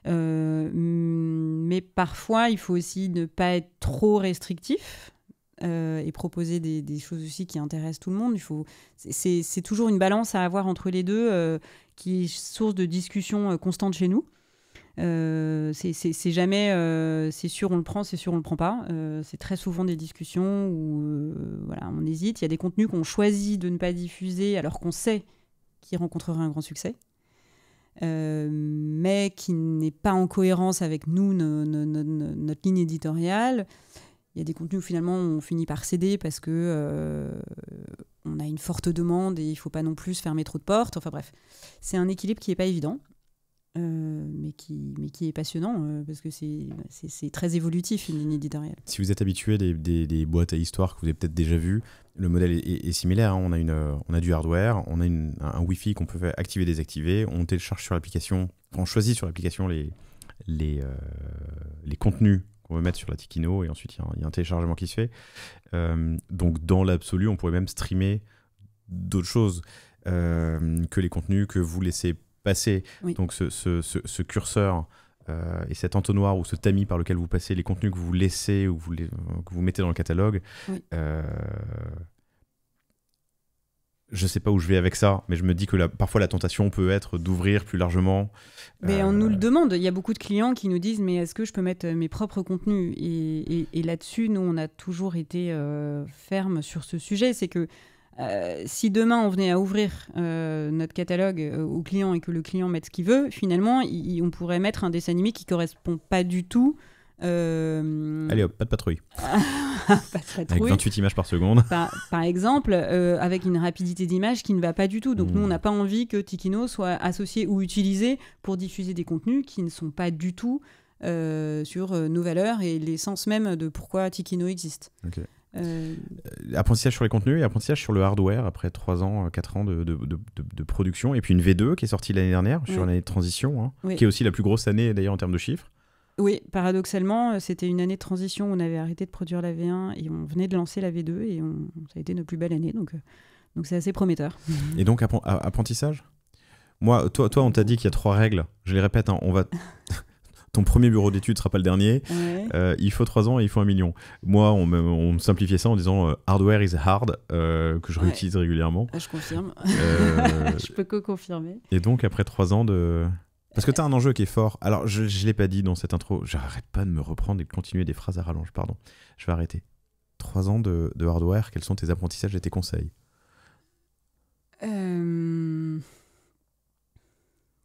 Mais parfois, il faut aussi ne pas être trop restrictif et proposer des choses aussi qui intéressent tout le monde. C'est toujours une balance à avoir entre les deux qui est source de discussion constante chez nous. C'est jamais c'est sûr on le prend, c'est sûr on le prend pas. C'est très souvent des discussions où on hésite. Il y a des contenus qu'on choisit de ne pas diffuser alors qu'on sait qu'ils rencontreraient un grand succès. mais qui n'est pas en cohérence avec nous, notre ligne éditoriale. Il y a des contenus où finalement on finit par céder parce que on a une forte demande et il ne faut pas non plus se fermer trop de portes. Enfin bref, c'est un équilibre qui n'est pas évident, mais qui est passionnant parce que c'est très évolutif, une ligne éditoriale. Si vous êtes habitué des boîtes à histoire que vous avez peut-être déjà vues, le modèle est similaire. Hein. On a du hardware, on a un Wi-Fi qu'on peut activer, désactiver. On télécharge sur l'application, on choisit sur l'application les contenus qu'on veut mettre sur la Tikino, et ensuite il y a un téléchargement qui se fait. Donc dans l'absolu, on pourrait même streamer d'autres choses que les contenus que vous laissez passer. Oui. Donc ce curseur et cet entonnoir ou ce tamis par lequel vous passez les contenus que vous laissez ou que vous mettez dans le catalogue, oui. Je sais pas où je vais avec ça, mais je me dis que parfois la tentation peut être d'ouvrir plus largement. Mais on nous le demande. Il y a beaucoup de clients qui nous disent mais est-ce que je peux mettre mes propres contenus ? Et là-dessus, nous, on a toujours été ferme sur ce sujet. C'est que si demain on venait à ouvrir notre catalogue au client et que le client mette ce qu'il veut, finalement, on pourrait mettre un dessin animé qui correspond pas du tout. Allez hop, pas de patrouille. Avec 28 images par seconde. Par exemple, avec une rapidité d'image qui ne va pas du tout. Donc nous, on n'a pas envie que Tikino soit associé ou utilisé pour diffuser des contenus qui ne sont pas du tout sur nos valeurs et l'essence même de pourquoi Tikino existe. Okay. Apprentissage sur les contenus et apprentissage sur le hardware après 3 ans, 4 ans de production. Et puis une V2 qui est sortie l'année dernière sur l'année de transition, qui est aussi la plus grosse année d'ailleurs en termes de chiffres. Oui, paradoxalement, c'était une année de transition où on avait arrêté de produire la V1 et on venait de lancer la V2 et ça a été notre plus belle année, donc c'est assez prometteur. Et donc, apprentissage ? Toi, on t'a dit qu'il y a 3 règles. Je les répète, ton premier bureau d'études ne sera pas le dernier. Ouais. Il faut 3 ans et il faut 1 million. Moi, on me simplifiait ça en disant hardware is hard, que je réutilise régulièrement. Je confirme. Je peux que confirmer. Et donc, après 3 ans de... Parce que tu as un enjeu qui est fort. Alors, je ne l'ai pas dit dans cette intro. J'arrête pas de me reprendre et de continuer des phrases à rallonge. Pardon. Je vais arrêter. 3 ans de hardware, quels sont tes apprentissages et tes conseils ?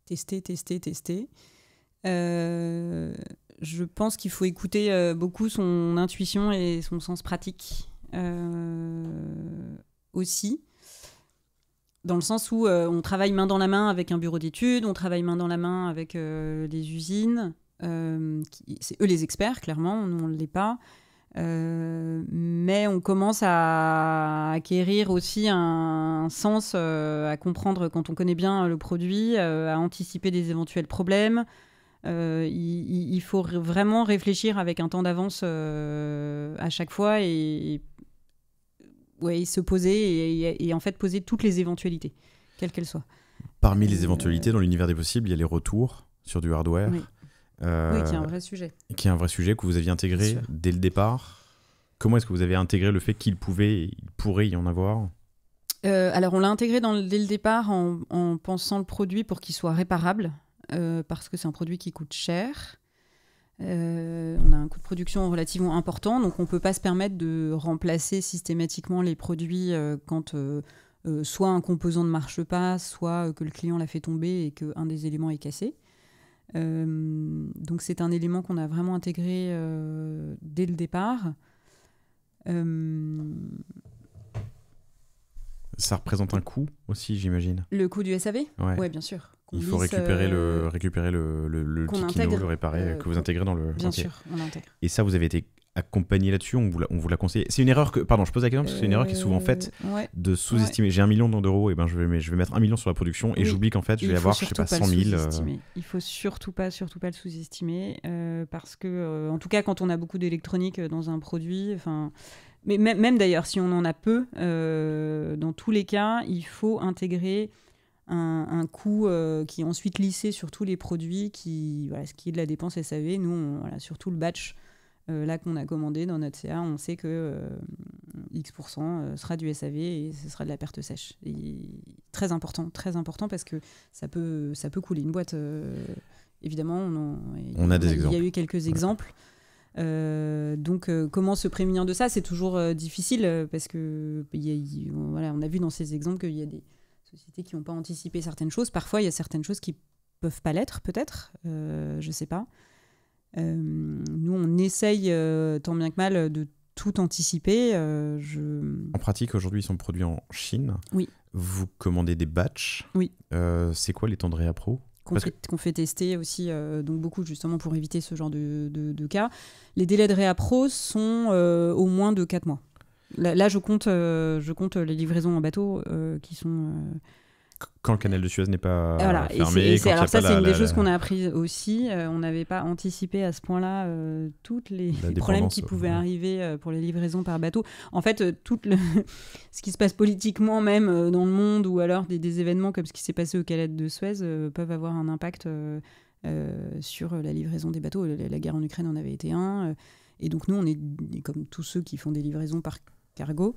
Tester. Je pense qu'il faut écouter beaucoup son intuition et son sens pratique aussi. Dans le sens où on travaille main dans la main avec un bureau d'études, on travaille main dans la main avec les usines. C'est eux les experts, clairement, nous on ne l'est pas. Mais on commence à acquérir aussi un sens, à comprendre quand on connaît bien le produit, à anticiper des éventuels problèmes. Il faut vraiment réfléchir avec un temps d'avance à chaque fois et se poser et en fait poser toutes les éventualités, quelles qu'elles soient. Parmi les éventualités, dans l'univers des possibles, il y a les retours sur du hardware. Oui, qui est un vrai sujet. Qui est un vrai sujet que vous aviez intégré dès le départ. Comment est-ce que vous avez intégré le fait qu'il pourrait y en avoir ? Alors, on l'a intégré dès le départ en pensant le produit pour qu'il soit réparable, parce que c'est un produit qui coûte cher. On a un coût de production relativement important, donc on ne peut pas se permettre de remplacer systématiquement les produits quand soit un composant ne marche pas, soit que le client l'a fait tomber et qu'un des éléments est cassé. Donc c'est un élément qu'on a vraiment intégré dès le départ. Ça représente un coût aussi, j'imagine. Le coût du SAV ? Ouais, bien sûr. Il faut récupérer le Tikino, le réparer, que vous intégrez dans le... Bien sûr, on l'intègre. Et ça, vous avez été accompagné là-dessus, on vous l'a conseillé. C'est une erreur que... Pardon, je pose la question parce que c'est une erreur qui est souvent faite de sous-estimer. J'ai 1 million d'euros, et ben je vais mettre 1 million sur la production et j'oublie qu'en fait, je vais avoir, je sais pas, 100 000... Il faut surtout pas le sous-estimer parce que, en tout cas, quand on a beaucoup d'électronique dans un produit... Mais même d'ailleurs, si on en a peu, dans tous les cas, il faut intégrer un coût qui est ensuite lissé sur tous les produits, ce qui est de la dépense SAV. Nous, surtout le batch là qu'on a commandé dans notre CA, on sait que X% sera du SAV et ce sera de la perte sèche. Et très important parce que ça peut couler. Une boîte, évidemment, on a des exemples. Il y a eu quelques exemples. Donc comment se prémunir de ça, c'est toujours difficile parce que on a vu dans ces exemples qu'il y a des sociétés qui n'ont pas anticipé certaines choses. Parfois il y a certaines choses qui peuvent pas l'être, peut-être. Je sais pas. Nous, on essaye, tant bien que mal, de tout anticiper. En pratique, aujourd'hui, ils sont produits en Chine. Oui. Vous commandez des batchs. Oui. C'est quoi les temps de réappro ? Qu'on fait tester aussi, donc beaucoup justement pour éviter ce genre de cas. Les délais de réappro sont au moins de 4 mois. Là, je compte les livraisons en bateau qui sont... Quand le canal de Suez n'est pas voilà. fermé. Alors ça, c'est une des choses qu'on a appris aussi. On n'avait pas anticipé à ce point-là tous les problèmes qui pouvaient arriver pour les livraisons par bateau. En fait, ce qui se passe politiquement même dans le monde, ou alors des événements comme ce qui s'est passé au canal de Suez peuvent avoir un impact sur la livraison des bateaux. La guerre en Ukraine en avait été un. Et donc nous, on est comme tous ceux qui font des livraisons par cargo.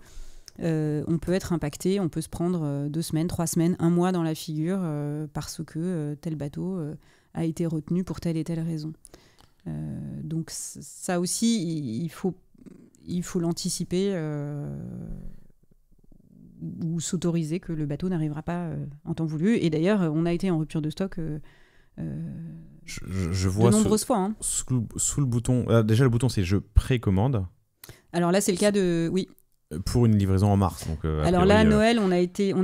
On peut être impacté, on peut se prendre 2 semaines, 3 semaines, 1 mois dans la figure parce que tel bateau a été retenu pour telle et telle raison. Donc ça aussi, il faut l'anticiper ou s'autoriser que le bateau n'arrivera pas en temps voulu. Et d'ailleurs, on a été en rupture de stock je vois de nombreuses fois. Hein. Sous le bouton, déjà le bouton c'est je précommande. Alors là, c'est le cas de... Oui. Pour une livraison en mars. Donc, alors là, à Noël, on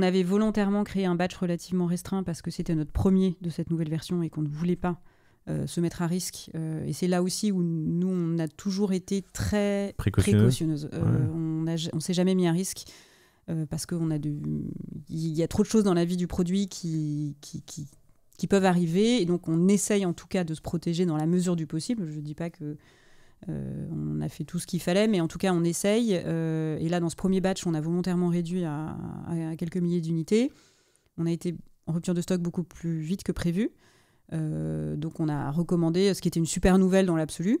avait volontairement créé un batch relativement restreint parce que c'était notre premier de cette nouvelle version et qu'on ne voulait pas se mettre à risque. Et c'est là aussi où nous, on a toujours été très précautionneuse. On ne s'est jamais mis à risque parce qu'il y a trop de choses dans la vie du produit qui peuvent arriver. Et donc, on essaye en tout cas de se protéger dans la mesure du possible. Je ne dis pas que... on a fait tout ce qu'il fallait, mais en tout cas on essaye. Et là, dans ce premier batch, on a volontairement réduit à quelques milliers d'unités. On a été en rupture de stock beaucoup plus vite que prévu. Donc on a recommandé, ce qui était une super nouvelle dans l'absolu.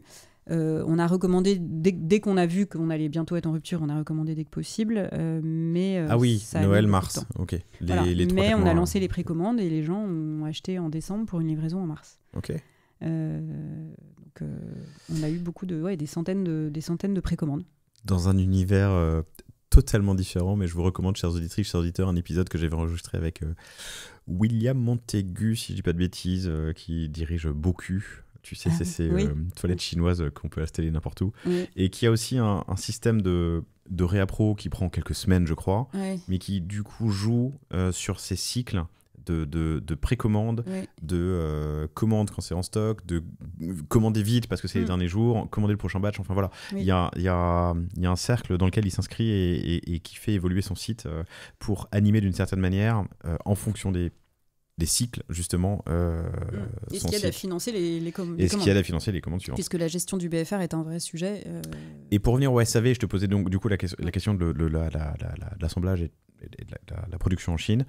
On a recommandé, dès qu'on a vu qu'on allait bientôt être en rupture, on a recommandé dès que possible. Ah oui, Noël, mars. Ok. Mais on a lancé les précommandes et les gens ont acheté en décembre pour une livraison en mars. Ok. Donc, on a eu des centaines de précommandes. Dans un univers totalement différent, mais je vous recommande, chers auditrices, chers auditeurs, un épisode que j'avais enregistré avec William Montaigu, si je dis pas de bêtises, qui dirige Boku. Tu sais, c'est ces toilettes chinoises qu'on peut installer n'importe où. Oui. Et qui a aussi un système de réappro qui prend quelques semaines, je crois, mais qui du coup joue sur ces cycles de précommande, de commande quand c'est en stock, de commander vite parce que c'est les derniers jours, commander le prochain batch, enfin voilà. Il y a un cercle dans lequel il s'inscrit et qui fait évoluer son site pour animer d'une certaine manière en fonction des cycles, justement. Et ce qui aide à financer les commandes. Et ce qui aide à financer les commandes suivantes. Puisque la gestion du BFR est un vrai sujet. Et pour revenir au SAV, je te posais donc du coup la question de l'assemblage et de la production en Chine.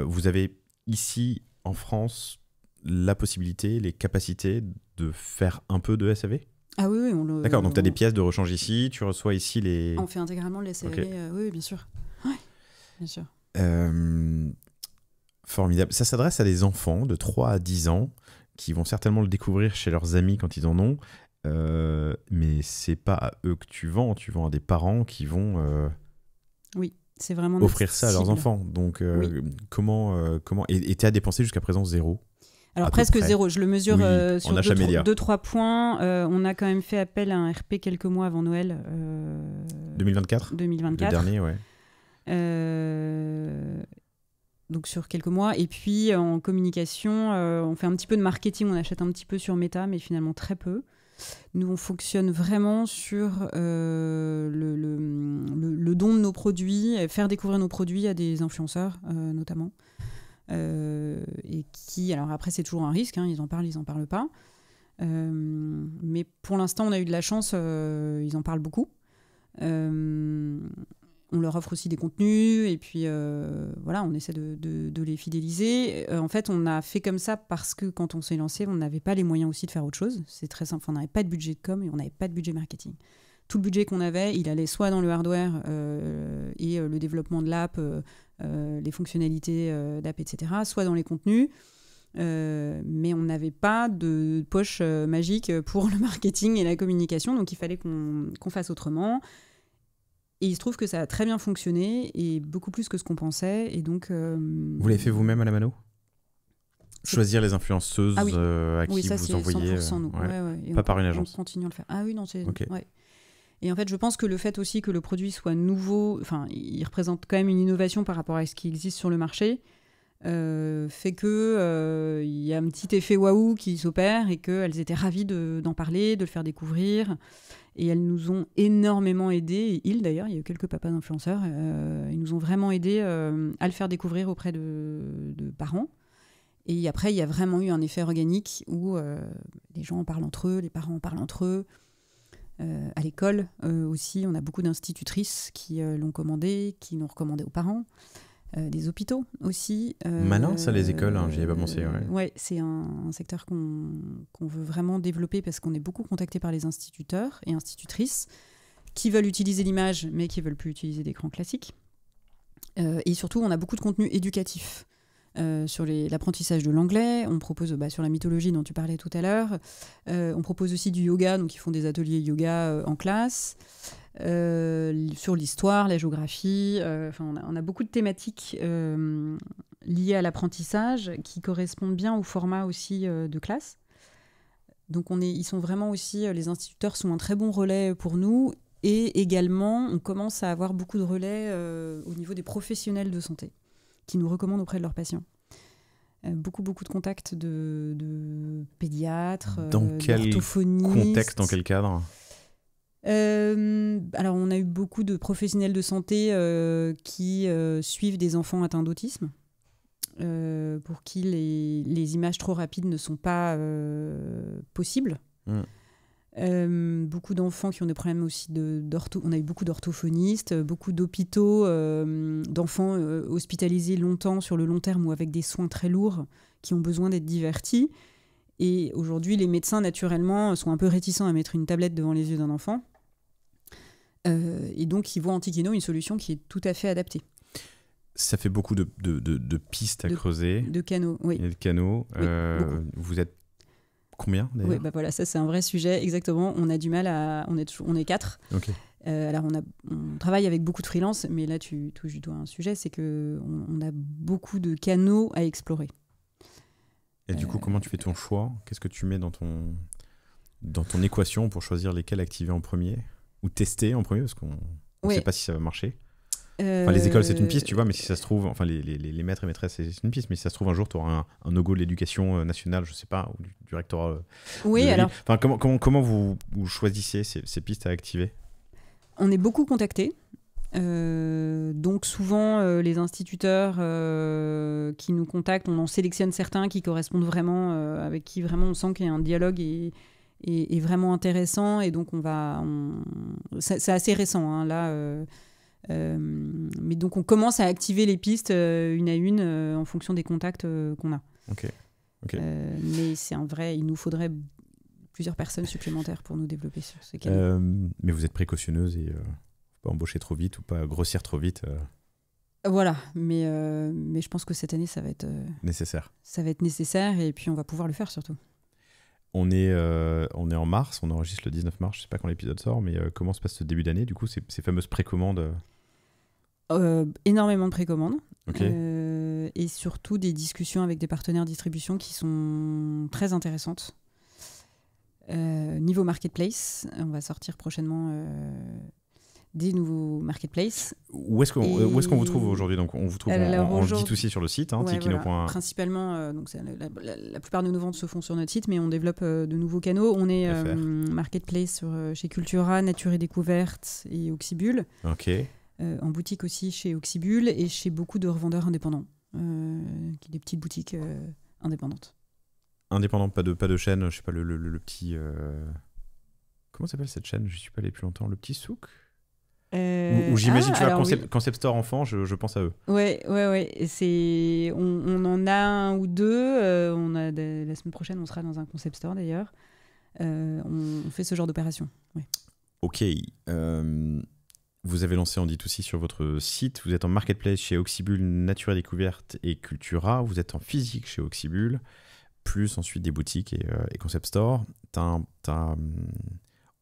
Vous avez ici, en France, la possibilité, les capacités de faire un peu de SAV ? Ah oui, D'accord, donc tu as des pièces de rechange ici, tu reçois ici les... On fait intégralement les SAV, okay. Oui, bien sûr. Ouais, bien sûr. Formidable. Ça s'adresse à des enfants de 3 à 10 ans qui vont certainement le découvrir chez leurs amis quand ils en ont, mais c'est pas à eux que tu vends à des parents qui vont... Oui. C'est vraiment offrir ça à leurs enfants. Donc, comment et tu as dépensé jusqu'à présent 0 ? Alors presque 0. Je le mesure sur 2-3 points. On a quand même fait appel à un RP quelques mois avant Noël. 2024 ? 2024. Le dernier, ouais. Donc sur quelques mois. Et puis en communication, on fait un petit peu de marketing. On achète un petit peu sur Meta, mais finalement très peu. Nous, on fonctionne vraiment sur le don de nos produits, faire découvrir nos produits à des influenceurs, notamment. Et qui, alors après, c'est toujours un risque, hein, ils en parlent pas. Mais pour l'instant, on a eu de la chance, ils en parlent beaucoup. On leur offre aussi des contenus et puis voilà, on essaie de les fidéliser. En fait, on a fait comme ça parce que quand on s'est lancé, on n'avait pas les moyens aussi de faire autre chose. C'est très simple, on n'avait pas de budget de com et on n'avait pas de budget marketing. Tout le budget qu'on avait, il allait soit dans le hardware et le développement de l'app, les fonctionnalités d'app, etc., soit dans les contenus. Mais on n'avait pas de poche magique pour le marketing et la communication, donc il fallait qu'on fasse autrement. Et il se trouve que ça a très bien fonctionné et beaucoup plus que ce qu'on pensait. Et donc, vous l'avez fait vous-même à la mano ? Choisir les influenceuses Ah oui. à Oui, qui ça vous c'est envoyez. 100% nous. Ouais. Ouais. Et Pas par une agence. On continue à le faire. Ah oui, non, c'est... Ok. Ouais. Et en fait, je pense que le fait aussi que le produit soit nouveau, enfin, il représente quand même une innovation par rapport à ce qui existe sur le marché, fait que il y a un petit effet waouh qui s'opère et qu'elles étaient ravies d'en parler, de le faire découvrir. Et elles nous ont énormément aidés. Et d'ailleurs, il y a eu quelques papas d'influenceurs. Ils nous ont vraiment aidés à le faire découvrir auprès de parents. Et après, il y a vraiment eu un effet organique où les gens en parlent entre eux, les parents en parlent entre eux. À l'école aussi, on a beaucoup d'institutrices qui l'ont commandé, qui l'ont recommandé aux parents. Des hôpitaux aussi. Malin, ça, les écoles, j'y avais pas pensé. Ouais, c'est un secteur qu'on veut vraiment développer parce qu'on est beaucoup contacté par les instituteurs et institutrices qui veulent utiliser l'image mais qui ne veulent plus utiliser d'écran classique. Et surtout, on a beaucoup de contenu éducatif sur l'apprentissage de l'anglais. On propose sur la mythologie dont tu parlais tout à l'heure. On propose aussi du yoga, donc ils font des ateliers yoga en classe. Sur l'histoire, la géographie. On a beaucoup de thématiques liées à l'apprentissage qui correspondent bien au format aussi de classe. Donc ils sont vraiment aussi, les instituteurs sont un très bon relais pour nous. Et également, on commence à avoir beaucoup de relais au niveau des professionnels de santé qui nous recommandent auprès de leurs patients. Beaucoup de contacts de pédiatres, d'orthophonistes. Dans quel contexte, dans quel cadre ? Alors, on a eu beaucoup de professionnels de santé qui suivent des enfants atteints d'autisme, pour qui les images trop rapides ne sont pas possibles. Beaucoup d'enfants qui ont des problèmes aussi on a eu beaucoup d'orthophonistes, beaucoup d'hôpitaux, d'enfants hospitalisés longtemps sur le long terme ou avec des soins très lourds qui ont besoin d'être divertis. Et aujourd'hui, les médecins, naturellement, sont un peu réticents à mettre une tablette devant les yeux d'un enfant. Et donc, ils voient en Tikino une solution qui est tout à fait adaptée. Ça fait beaucoup de pistes à creuser. De canaux, oui. Et de canaux. Oui, vous êtes combien, d'ailleurs ? Oui, voilà, ça, c'est un vrai sujet. Exactement. On a du mal à... On est 4. Ok. Alors, on travaille avec beaucoup de freelance, mais là, tu touches du doigt un sujet, c'est qu'on a beaucoup de canaux à explorer. Et du coup, comment tu fais ton choix ? Qu'est-ce que tu mets dans ton équation pour choisir lesquels activer en premier ? Ou tester en premier, parce qu'on ne sait pas si ça va marcher. Les écoles, c'est une piste, tu vois, mais si ça se trouve, les maîtres et maîtresses, c'est une piste, mais si ça se trouve, un jour, tu auras un logo de l'éducation nationale, je ne sais pas, ou du rectorat. Oui, alors. Comment vous choisissez ces pistes à activer ? On est beaucoup contactés. Donc souvent les instituteurs qui nous contactent, on en sélectionne certains qui correspondent vraiment, avec qui vraiment on sent qu'il y a un dialogue et vraiment intéressant, et donc c'est assez récent hein, là, mais donc on commence à activer les pistes une à une en fonction des contacts qu'on a. Ok. Mais il nous faudrait plusieurs personnes supplémentaires pour nous développer sur ces canaux. Mais vous êtes précautionneuse et pas embaucher trop vite ou pas grossir trop vite. Voilà, mais je pense que cette année ça va être nécessaire. Ça va être nécessaire, et puis on va pouvoir le faire surtout. On est en mars, on enregistre le 19 mars, je sais pas quand l'épisode sort, mais comment se passe ce début d'année, du coup, ces fameuses précommandes énormément de précommandes, okay. Et surtout des discussions avec des partenaires distribution qui sont très intéressantes. Niveau marketplace, on va sortir prochainement des nouveaux marketplaces. Où est-ce qu'on vous trouve aujourd'hui ? Donc, on vous trouve en D2C sur le site, Tikino. Voilà. Principalement, donc la plupart de nos ventes se font sur notre site, mais on développe de nouveaux canaux. On est marketplace chez Cultura, Nature et Découverte et Oxybul. Ok. En boutique aussi chez Oxybul et chez beaucoup de revendeurs indépendants, des petites boutiques indépendantes. Indépendant, pas de chaîne, je sais pas, le petit... Comment s'appelle cette chaîne ? Je suis pas allé plus longtemps. Le petit souk ? Ou j'imagine, tu vois, concept store enfant, je pense à eux. Ouais. On en a un ou deux. La semaine prochaine, on sera dans un concept store d'ailleurs. On fait ce genre d'opération. Ouais. Ok. Vous avez lancé en D2C sur votre site. Vous êtes en marketplace chez Oxybul, Nature et Découverte et Cultura. Vous êtes en physique chez Oxybul, plus ensuite des boutiques et concept store.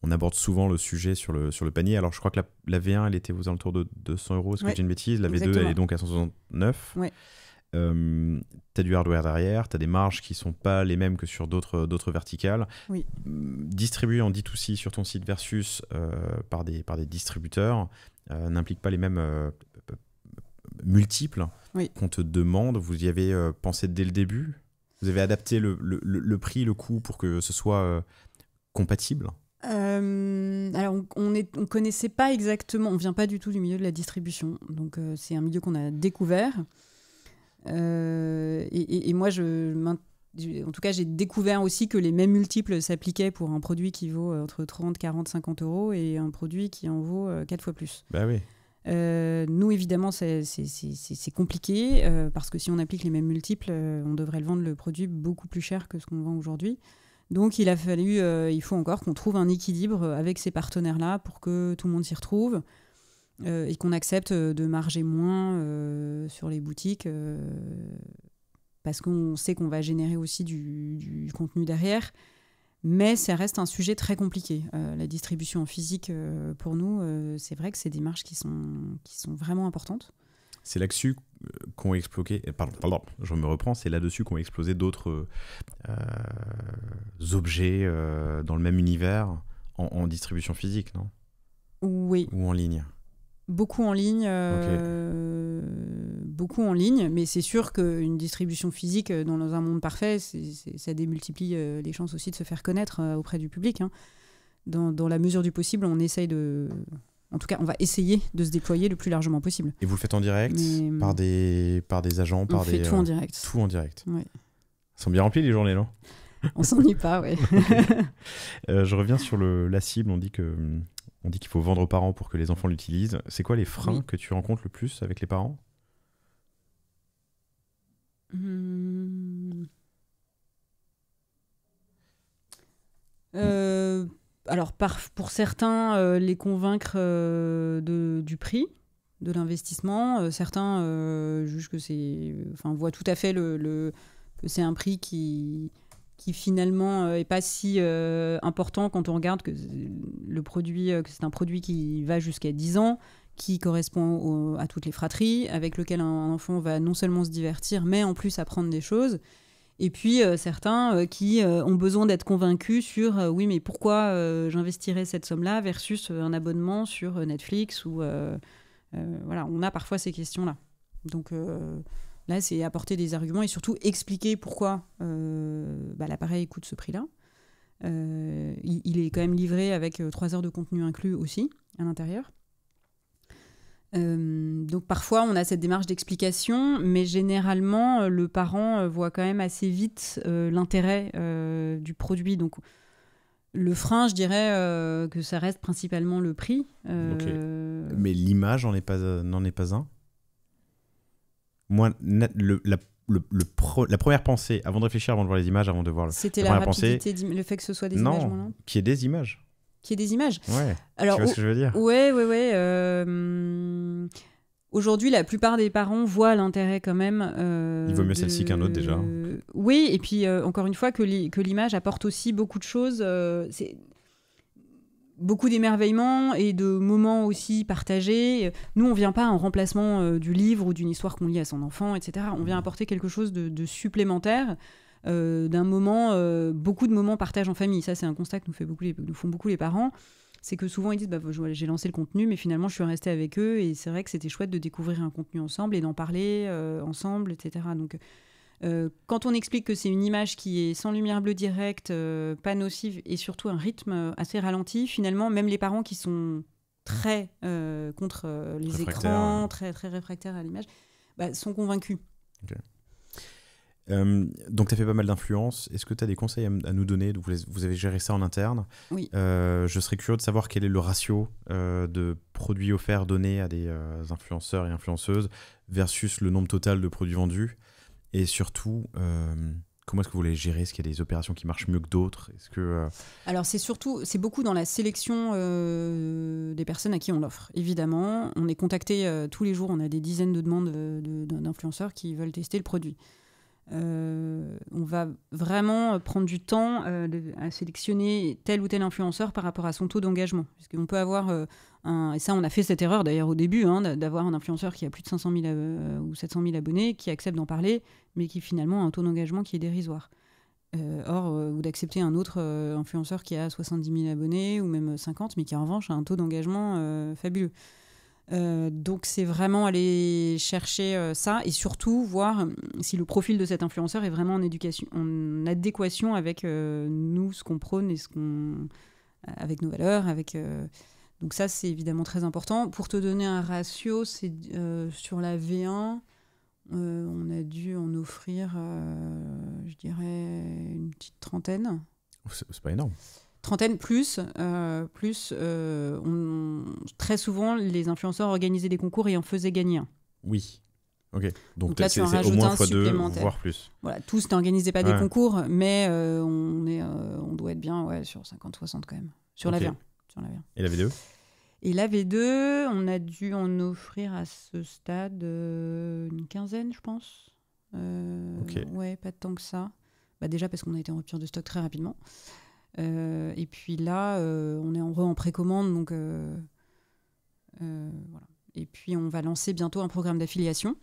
On aborde souvent le sujet sur le panier. Alors, je crois que la V1, elle était aux alentours de 200 €, est-ce que j'ai une bêtise ? La V2, elle est donc à 169. Ouais. Tu as du hardware derrière, tu as des marges qui sont pas les mêmes que sur d'autres verticales. Oui. Distribuer en D2C sur ton site versus par des distributeurs n'implique pas les mêmes multiples qu'on te demande. Vous y avez pensé dès le début? Vous avez adapté le prix, le coût pour que ce soit compatible? Alors, on connaissait pas exactement, on vient pas du tout du milieu de la distribution, donc c'est un milieu qu'on a découvert. Et moi, en tout cas, j'ai découvert aussi que les mêmes multiples s'appliquaient pour un produit qui vaut entre 30, 40, 50 euros et un produit qui en vaut 4 fois plus. Bah oui. Nous, évidemment, c'est compliqué parce que si on applique les mêmes multiples, on devrait le vendre le produit beaucoup plus cher que ce qu'on vend aujourd'hui. Donc, il faut encore qu'on trouve un équilibre avec ces partenaires-là pour que tout le monde s'y retrouve et qu'on accepte de marger moins sur les boutiques parce qu'on sait qu'on va générer aussi du contenu derrière. Mais ça reste un sujet très compliqué. La distribution en physique, pour nous, c'est vrai que c'est des marges qui sont vraiment importantes. C'est là-dessus qu'ont explosé. Pardon, je me reprends. C'est là-dessus qu'ont explosé d'autres objets dans le même univers en distribution physique, non? Oui. Ou en ligne? Beaucoup en ligne. Beaucoup en ligne, mais c'est sûr qu'une distribution physique dans un monde parfait, ça démultiplie les chances aussi de se faire connaître auprès du public. Hein. Dans la mesure du possible, on essaye de... En tout cas, on va essayer de se déployer le plus largement possible. Et vous le faites en direct, par des agents, on fait tout en direct. Tout en direct. Ouais. Ils sont bien remplis les journées, non? On s'ennuie pas, ouais. Je reviens sur la cible. On dit qu'il faut vendre aux parents pour que les enfants l'utilisent. C'est quoi les freins que tu rencontres le plus avec les parents? Alors, pour certains, les convaincre du prix, de l'investissement. Certains jugent voient tout à fait que c'est un prix qui finalement est pas si important quand on regarde que que c'est un produit qui va jusqu'à 10 ans, qui correspond à toutes les fratries, avec lequel un enfant va non seulement se divertir, mais en plus apprendre des choses. Et puis certains qui ont besoin d'être convaincus sur oui, mais pourquoi j'investirais cette somme-là versus un abonnement sur Netflix ou voilà, on a parfois ces questions-là. Donc là, c'est apporter des arguments et surtout expliquer pourquoi l'appareil coûte ce prix-là. Il est quand même livré avec 3 heures de contenu inclus aussi à l'intérieur. Donc parfois on a cette démarche d'explication, mais généralement le parent voit quand même assez vite l'intérêt du produit. Donc le frein, je dirais que ça reste principalement le prix. Okay. Mais l'image n'en est pas un. Moi, la première pensée, avant de réfléchir, avant de voir les images, avant de voir c'était la rapidité, le fait que ce soit des images. Non, qu'il y ait des images. Qu'il y ait des images. Ouais. Alors, tu vois ce que je veux dire? Ouais. Aujourd'hui, la plupart des parents voient l'intérêt quand même. Il vaut mieux celle-ci qu'un autre déjà. Oui, et puis encore une fois, que l'image apporte aussi beaucoup de choses. C'est beaucoup d'émerveillement et de moments aussi partagés. Nous, on vient pas en remplacement du livre ou d'une histoire qu'on lit à son enfant, etc. On vient apporter quelque chose de supplémentaire. D'un moment, beaucoup de moments partagés en famille. Ça, c'est un constat que nous font beaucoup les parents. C'est que souvent, ils disent j'ai lancé le contenu, mais finalement, je suis restée avec eux. Et c'est vrai que c'était chouette de découvrir un contenu ensemble et d'en parler ensemble, etc. Donc, quand on explique que c'est une image qui est sans lumière bleue directe, pas nocive et surtout un rythme assez ralenti, finalement, même les parents qui sont très contre les écrans, très, très réfractaires à l'image, sont convaincus. Okay. Donc tu as fait pas mal d'influence. Est-ce que tu as des conseils à nous donner? Donc, vous avez géré ça en interne. Oui. Je serais curieux de savoir quel est le ratio de produits offerts donnés à des influenceurs et influenceuses versus le nombre total de produits vendus. Et surtout, comment est-ce que vous les gérez? Est-ce qu'il y a des opérations qui marchent mieux que d'autres? Alors c'est beaucoup dans la sélection des personnes à qui on l'offre. Évidemment, on est contacté tous les jours, on a des dizaines de demandes d'influenceurs qui veulent tester le produit. On va vraiment prendre du temps à sélectionner tel ou tel influenceur par rapport à son taux d'engagement. Parce qu'on peut avoir et ça, on a fait cette erreur d'ailleurs au début, d'avoir un influenceur qui a plus de 500 000 ou 700 000 abonnés, qui accepte d'en parler, mais qui finalement a un taux d'engagement qui est dérisoire. Ou d'accepter un autre influenceur qui a 70 000 abonnés ou même 50, mais qui en revanche a un taux d'engagement fabuleux. Donc c'est vraiment aller chercher ça et surtout voir si le profil de cet influenceur est vraiment en adéquation avec nous, ce qu'on prône et avec nos valeurs. Donc ça, c'est évidemment très important. Pour te donner un ratio, c'est sur la V1, on a dû en offrir, je dirais, une petite trentaine. C'est pas énorme. Trentaine plus très souvent, les influenceurs organisaient des concours et en faisaient gagner un. Oui. Ok. Donc là, c'est au moins x2, voire plus. Voilà, tous n'organisaient pas des concours, mais on doit être bien sur 50-60 quand même. Sur la V1. Et la V2 ? Et la V2, on a dû en offrir à ce stade une quinzaine, je pense. Ouais, pas tant que ça. Déjà parce qu'on a été en rupture de stock très rapidement. Et puis là, on est en précommande, donc voilà. Et puis on va lancer bientôt un programme d'affiliation,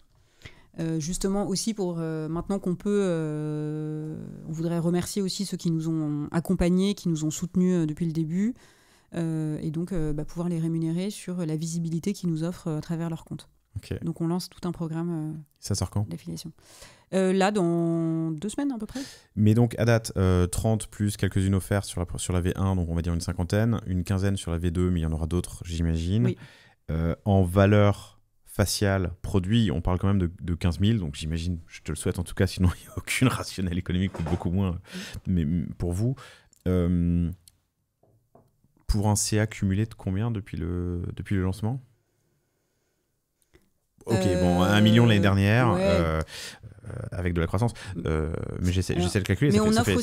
justement aussi pour maintenant qu'on peut, on voudrait remercier aussi ceux qui nous ont accompagnés, qui nous ont soutenus depuis le début, et donc pouvoir les rémunérer sur la visibilité qu'ils nous offrent à travers leur compte. Okay. Donc on lance tout un programme ça sort quand d'affiliation. Là, dans 2 semaines à peu près. Mais donc, à date, 30 plus quelques-unes offertes sur la V1, donc on va dire une cinquantaine, une quinzaine sur la V2, mais il y en aura d'autres, j'imagine. Oui. En valeur faciale, produit, on parle quand même de 15 000, donc j'imagine, je te le souhaite en tout cas, sinon il n'y a aucune rationnelle économique, ou beaucoup moins, mais pour vous. Pour un CA cumulé de combien depuis le lancement ? Ok, 1 million l'année dernière, ouais. Avec de la croissance. Mais j'essaie de calculer. Mais on offre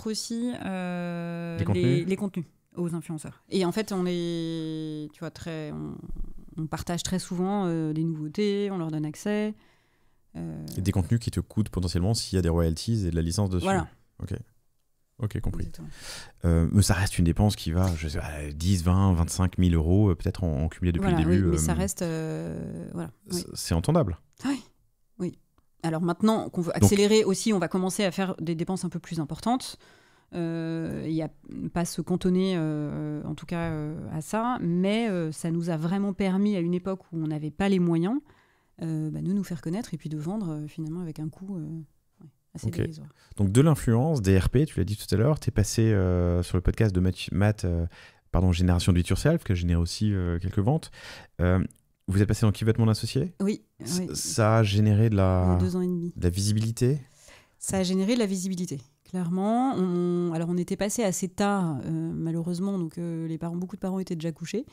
aussi les contenus aux influenceurs. Et en fait, on partage très souvent des nouveautés, on leur donne accès. Et des contenus qui te coûtent potentiellement s'il y a des royalties et de la licence dessus. Voilà. Ok, compris. Mais ça reste une dépense qui va, 10, 20, 25 000 euros, peut-être en cumulé depuis le début. Oui, mais ça reste... C'est entendable. Oui. Alors maintenant qu'on veut accélérer aussi, on va commencer à faire des dépenses un peu plus importantes. Il n'y a pas se cantonner, en tout cas, à ça. Mais ça nous a vraiment permis, à une époque où on n'avait pas les moyens, de nous faire connaître et puis de vendre finalement avec un coût... assez dérisoire. Donc de l'influence, des RP, tu l'as dit tout à l'heure, tu es passé sur le podcast de Matt, Génération Do It Yourself, qui a généré aussi quelques ventes. Vous êtes passé dans Qui veut être mon associé ? Oui. Ça a généré de la 2 ans et demi. De la visibilité ? Ça a généré de la visibilité, clairement. On était passé assez tard, malheureusement, donc beaucoup de parents étaient déjà couchés.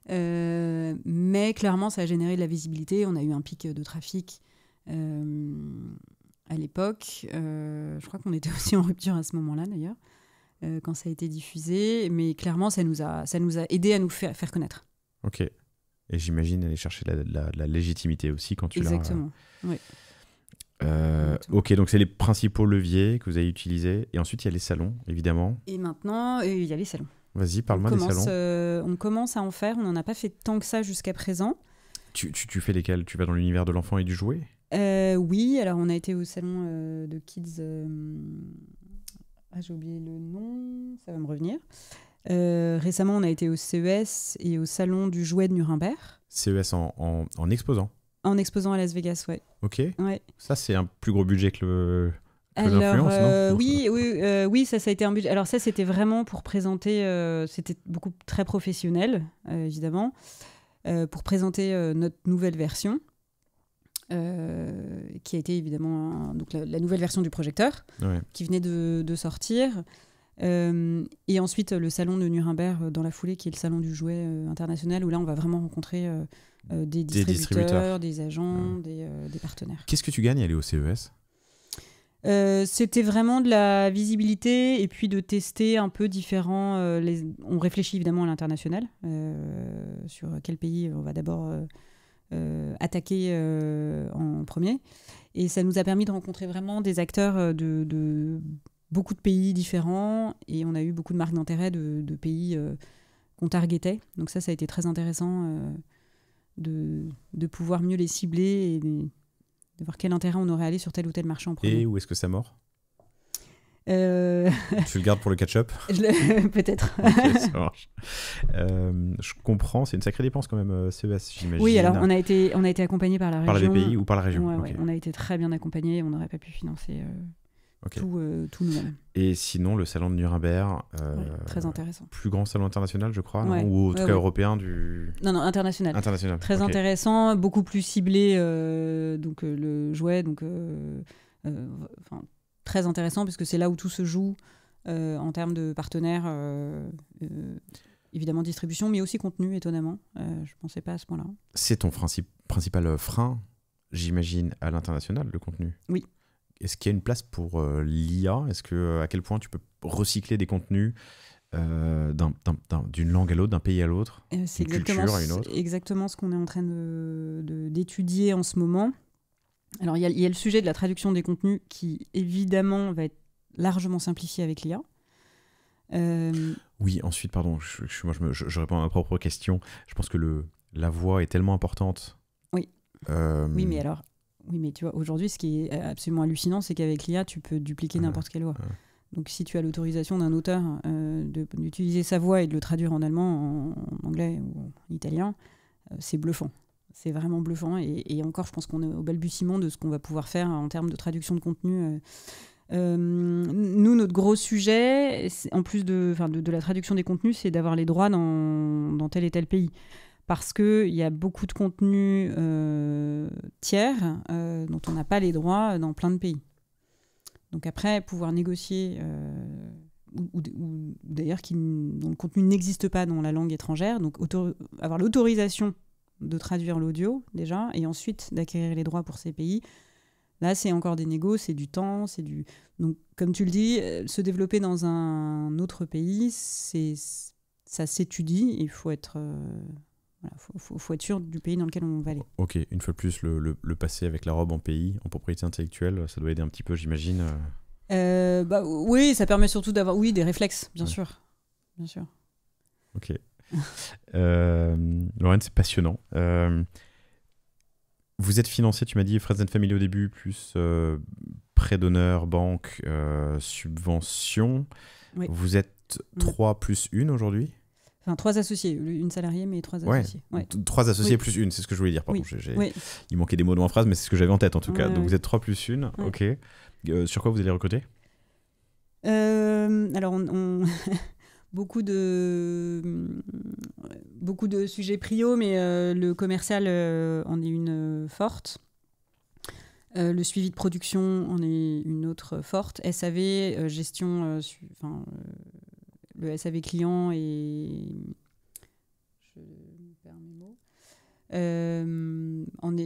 Mais clairement, ça a généré de la visibilité. On a eu un pic de trafic à l'époque. Je crois qu'on était aussi en rupture à ce moment-là, d'ailleurs, quand ça a été diffusé. Mais clairement, ça nous a aidé à nous faire connaître. Ok. Et j'imagine aller chercher la légitimité aussi quand tu Exactement, oui. Ok, donc c'est les principaux leviers que vous avez utilisés. Et ensuite, il y a les salons, évidemment. Et maintenant, il y a les salons. Vas-y, parle-moi des salons. On commence à en faire. On n'en a pas fait tant que ça jusqu'à présent. Tu fais lesquels ? Tu vas dans l'univers de l'enfant et du jouet ? Oui, alors on a été au salon de Kids... j'ai oublié le nom, ça va me revenir. Récemment, on a été au CES et au salon du jouet de Nuremberg. CES en exposant ? En exposant à Las Vegas, ouais. Ok. Ouais. Ça, c'est un plus gros budget que l'influence, non ? Oui, ça a été un budget. Alors ça, c'était vraiment pour présenter... c'était très professionnel, évidemment, pour présenter notre nouvelle version. Qui a été évidemment donc la nouvelle version du projecteur qui venait de sortir. Et ensuite le salon de Nuremberg dans la foulée, qui est le salon du jouet international, où là on va vraiment rencontrer des distributeurs, des agents, des partenaires. Qu'est-ce que tu gagnes à aller au CES ? C'était vraiment de la visibilité et puis de tester un peu différents... on réfléchit évidemment à l'international, sur quel pays on va d'abord attaqué en premier. Et ça nous a permis de rencontrer vraiment des acteurs de beaucoup de pays différents. Et on a eu beaucoup de marques d'intérêt de pays qu'on targetait. Donc ça a été très intéressant de pouvoir mieux les cibler et de voir quel intérêt on aurait à aller sur tel ou tel marché en premier. Et où est-ce que ça mord Tu le gardes pour le catch-up? Peut-être. Ok, ça marche. Je comprends, c'est une sacrée dépense quand même, CES, j'imagine. Oui, alors on a été accompagné par la région. Par la BPI ou par la région? Ouais, Okay. On a été très bien accompagné, on n'aurait pas pu financer tout nous-mêmes. Et sinon, le salon de Nuremberg, très intéressant. Plus grand salon international, je crois, Ouais. non? Ou en tout cas européen du... Non, international. International. Très intéressant, beaucoup plus ciblé, donc le jouet, très intéressant parce que c'est là où tout se joue en termes de partenaires, évidemment distribution, mais aussi contenu, étonnamment. Je ne pensais pas à ce point-là. C'est ton principal frein, j'imagine, à l'international, le contenu? Oui. Est-ce qu'il y a une place pour l'IA? À quel point tu peux recycler des contenus d'une langue à l'autre, d'un pays à l'autre, d'une culture à une autre? C'est exactement ce qu'on est en train d'étudier en ce moment. Alors, il y a le sujet de la traduction des contenus qui, évidemment, va être largement simplifié avec l'IA. Oui, ensuite, pardon, je réponds à ma propre question. Je pense que la voix est tellement importante. Oui. Oui, mais tu vois, aujourd'hui, ce qui est absolument hallucinant, c'est qu'avec l'IA, tu peux dupliquer n'importe quelle voix. Donc, si tu as l'autorisation d'un auteur d'utiliser sa voix et de le traduire en allemand, en anglais ou en italien, c'est bluffant. C'est vraiment bluffant. Et encore, je pense qu'on est au balbutiement de ce qu'on va pouvoir faire en termes de traduction de contenu. Nous, notre gros sujet, en plus de la traduction des contenus, c'est d'avoir les droits dans tel et tel pays. Parce qu'il y a beaucoup de contenus tiers dont on n'a pas les droits dans plein de pays. Donc après, pouvoir négocier, ou d'ailleurs dont le contenu n'existe pas dans la langue étrangère, donc avoir l'autorisation de traduire l'audio déjà, et ensuite d'acquérir les droits pour ces pays, là c'est encore des négos, c'est du temps, donc comme tu le dis, se développer dans un autre pays, ça s'étudie, il faut être... faut être sûr du pays dans lequel on va aller. Ok, une fois de plus, le passer avec la robe en pays, en propriété intellectuelle, ça doit aider un petit peu, j'imagine. Oui, ça permet surtout d'avoir des réflexes, bien sûr. Ok. Lorraine, c'est passionnant. Vous êtes financé, tu m'as dit, Friends & Family au début, plus prêt d'honneur, banque, subvention. Oui. Vous êtes 3 plus 1 aujourd'hui? Enfin, 3 associés, une salariée, mais 3 associés. Ouais. 3 associés plus 1, c'est ce que je voulais dire. Pardon, il manquait des mots dans ma phrase, mais c'est ce que j'avais en tête en tout cas. Donc vous êtes 3 plus 1, ok. Sur quoi vous allez recruter? Alors, on beaucoup de sujets prio, mais le commercial en est une forte. Le suivi de production en est une autre forte. SAV, gestion... le SAV client et je perds mes mots.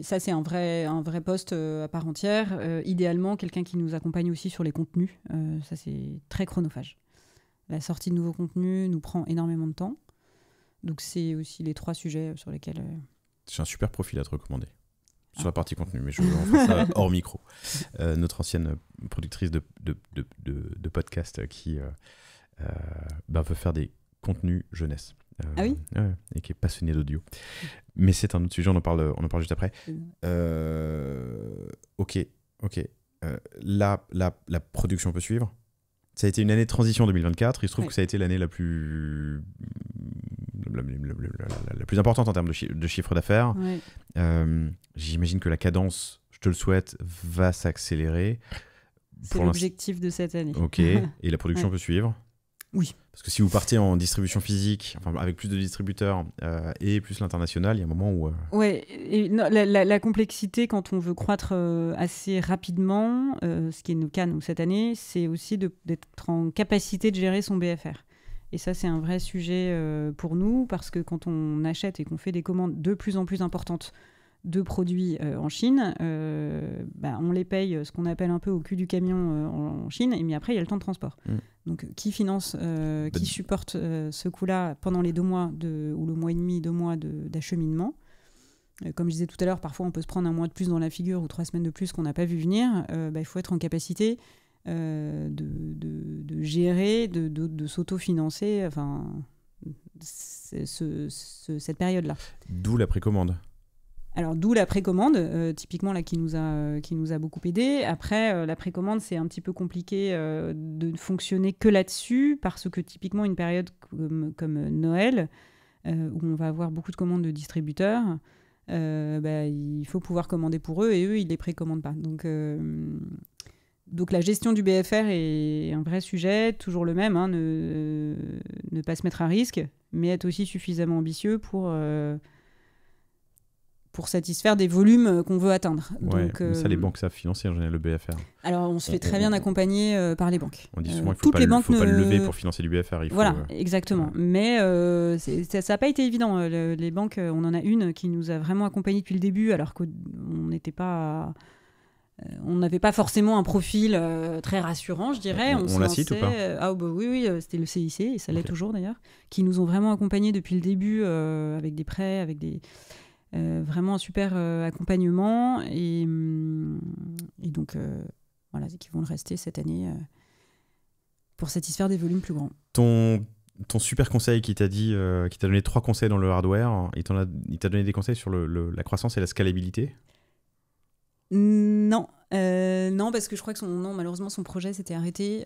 Ça c'est un vrai poste à part entière. Idéalement, quelqu'un qui nous accompagne aussi sur les contenus. Ça c'est très chronophage. La sortie de nouveaux contenus nous prend énormément de temps. Donc c'est aussi les 3 sujets sur lesquels... J'ai un super profil à te recommander. Sur la partie contenu, mais je vais en faire ça hors micro. Notre ancienne productrice de podcast qui... veut faire des contenus jeunesse. Ah oui? Et qui est passionné d'audio. Mais c'est un autre sujet, on en parle juste après. Ok. La production peut suivre. Ça a été une année de transition 2024. Il se trouve que ça a été l'année la plus importante en termes de chiffre d'affaires. J'imagine que la cadence, je te le souhaite, va s'accélérer. C'est l'objectif de cette année. Ok. Et la production peut suivre? Oui. Parce que si vous partez en distribution physique, avec plus de distributeurs et plus l'international, il y a un moment où... Ouais, la complexité quand on veut croître assez rapidement, ce qui est le cas nous cette année, c'est aussi d'être en capacité de gérer son BFR. Et ça, c'est un vrai sujet pour nous, parce que quand on achète et qu'on fait des commandes de plus en plus importantes de produits en Chine, on les paye ce qu'on appelle un peu au cul du camion en Chine, mais après il y a le temps de transport. Donc qui finance, qui supporte ce coût-là pendant les 2 mois ou le mois et demi, 2 mois d'acheminement? Comme je disais tout à l'heure, parfois on peut se prendre un mois de plus dans la figure ou 3 semaines de plus qu'on n'a pas vu venir. Il faut être en capacité de gérer, de s'autofinancer, cette période-là. D'où la précommande. Alors, d'où la précommande, typiquement, là, qui nous a beaucoup aidé. Après, la précommande, c'est un petit peu compliqué de fonctionner que là-dessus, parce que typiquement, une période comme Noël, où on va avoir beaucoup de commandes de distributeurs, il faut pouvoir commander pour eux, et eux, ils ne les précommandent pas. Donc la gestion du BFR est un vrai sujet, toujours le même, ne pas se mettre à risque, mais être aussi suffisamment ambitieux pour satisfaire des volumes qu'on veut atteindre. Ouais, donc, mais ça, les banques savent financer en général le BFR. Alors, on se fait très bien accompagner par les banques. On dit souvent qu'il ne faut pas le lever pour financer du BFR. Voilà, exactement. Mais ça n'a pas été évident. Les banques, on en a une qui nous a vraiment accompagnés depuis le début, alors qu'on n'était pas... on n'avait pas forcément un profil très rassurant, je dirais. On la cite ou pas oui, c'était le CIC, et ça l'est toujours d'ailleurs, qui nous ont vraiment accompagnés depuis le début avec des prêts, avec des... vraiment un super accompagnement et donc voilà, qui vont le rester cette année pour satisfaire des volumes plus grands. Ton super conseil qui t'a donné 3 conseils dans le hardware, il t'a donné des conseils sur la croissance et la scalabilité? Non, parce que je crois que malheureusement son projet s'était arrêté.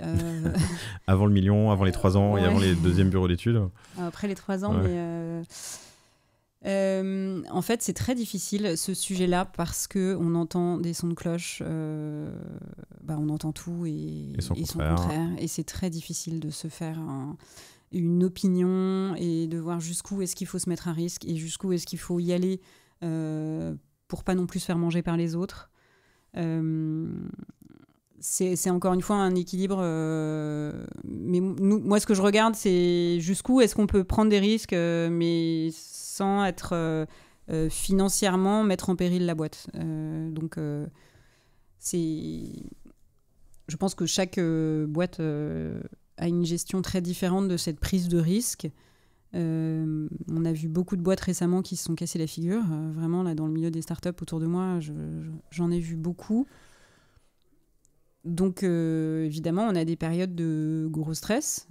Avant le million, avant les 3 ans et avant les deuxièmes bureaux d'études. Après les 3 ans, mais... en fait, c'est très difficile ce sujet-là parce qu'on entend des sons de cloche, on entend tout et son contraire. Et c'est très difficile de se faire une opinion et de voir jusqu'où est-ce qu'il faut se mettre à risque et jusqu'où est-ce qu'il faut y aller pour pas non plus se faire manger par les autres. C'est encore une fois un équilibre, mais moi ce que je regarde, c'est jusqu'où est-ce qu'on peut prendre des risques, mais sans être financièrement mettre en péril la boîte. Je pense que chaque boîte a une gestion très différente de cette prise de risque. On a vu beaucoup de boîtes récemment qui se sont cassées la figure. Vraiment, là, dans le milieu des startups autour de moi, j'en ai vu beaucoup. Donc, évidemment, on a des périodes de gros stress.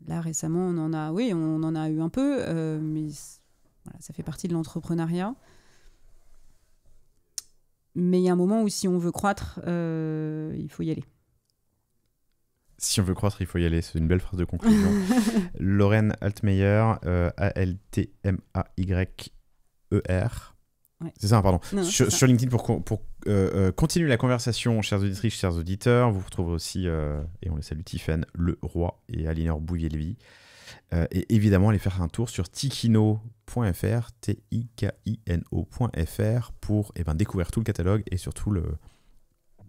Là, récemment, on en a eu un peu, mais voilà, ça fait partie de l'entrepreneuriat. Mais il y a un moment où, si on veut croître, il faut y aller. Si on veut croître, il faut y aller. C'est une belle phrase de conclusion. Lorraine Altmeyer, A-L-T-M-A-Y-E-R. Ouais. C'est ça, pardon. Non, sur LinkedIn, pour continuer la conversation, chères auditrices, chers auditeurs, vous retrouvez aussi, et on les salue, Tiffaine Leroy et Alinor Bouvier-Lévy. Et évidemment, allez faire un tour sur tikino.fr, Tikino.fr, pour découvrir tout le catalogue et surtout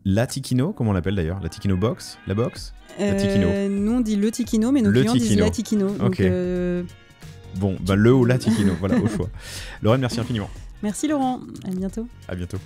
la Tikino, comment on l'appelle d'ailleurs? La Tikino Box? La box? La Tikino. Nous, on dit le Tikino, mais nos clients disent la Tikino. Donc, Bon, le ou la Tikino, voilà, au choix. Lorraine, merci infiniment. Merci Laurent, à bientôt. À bientôt.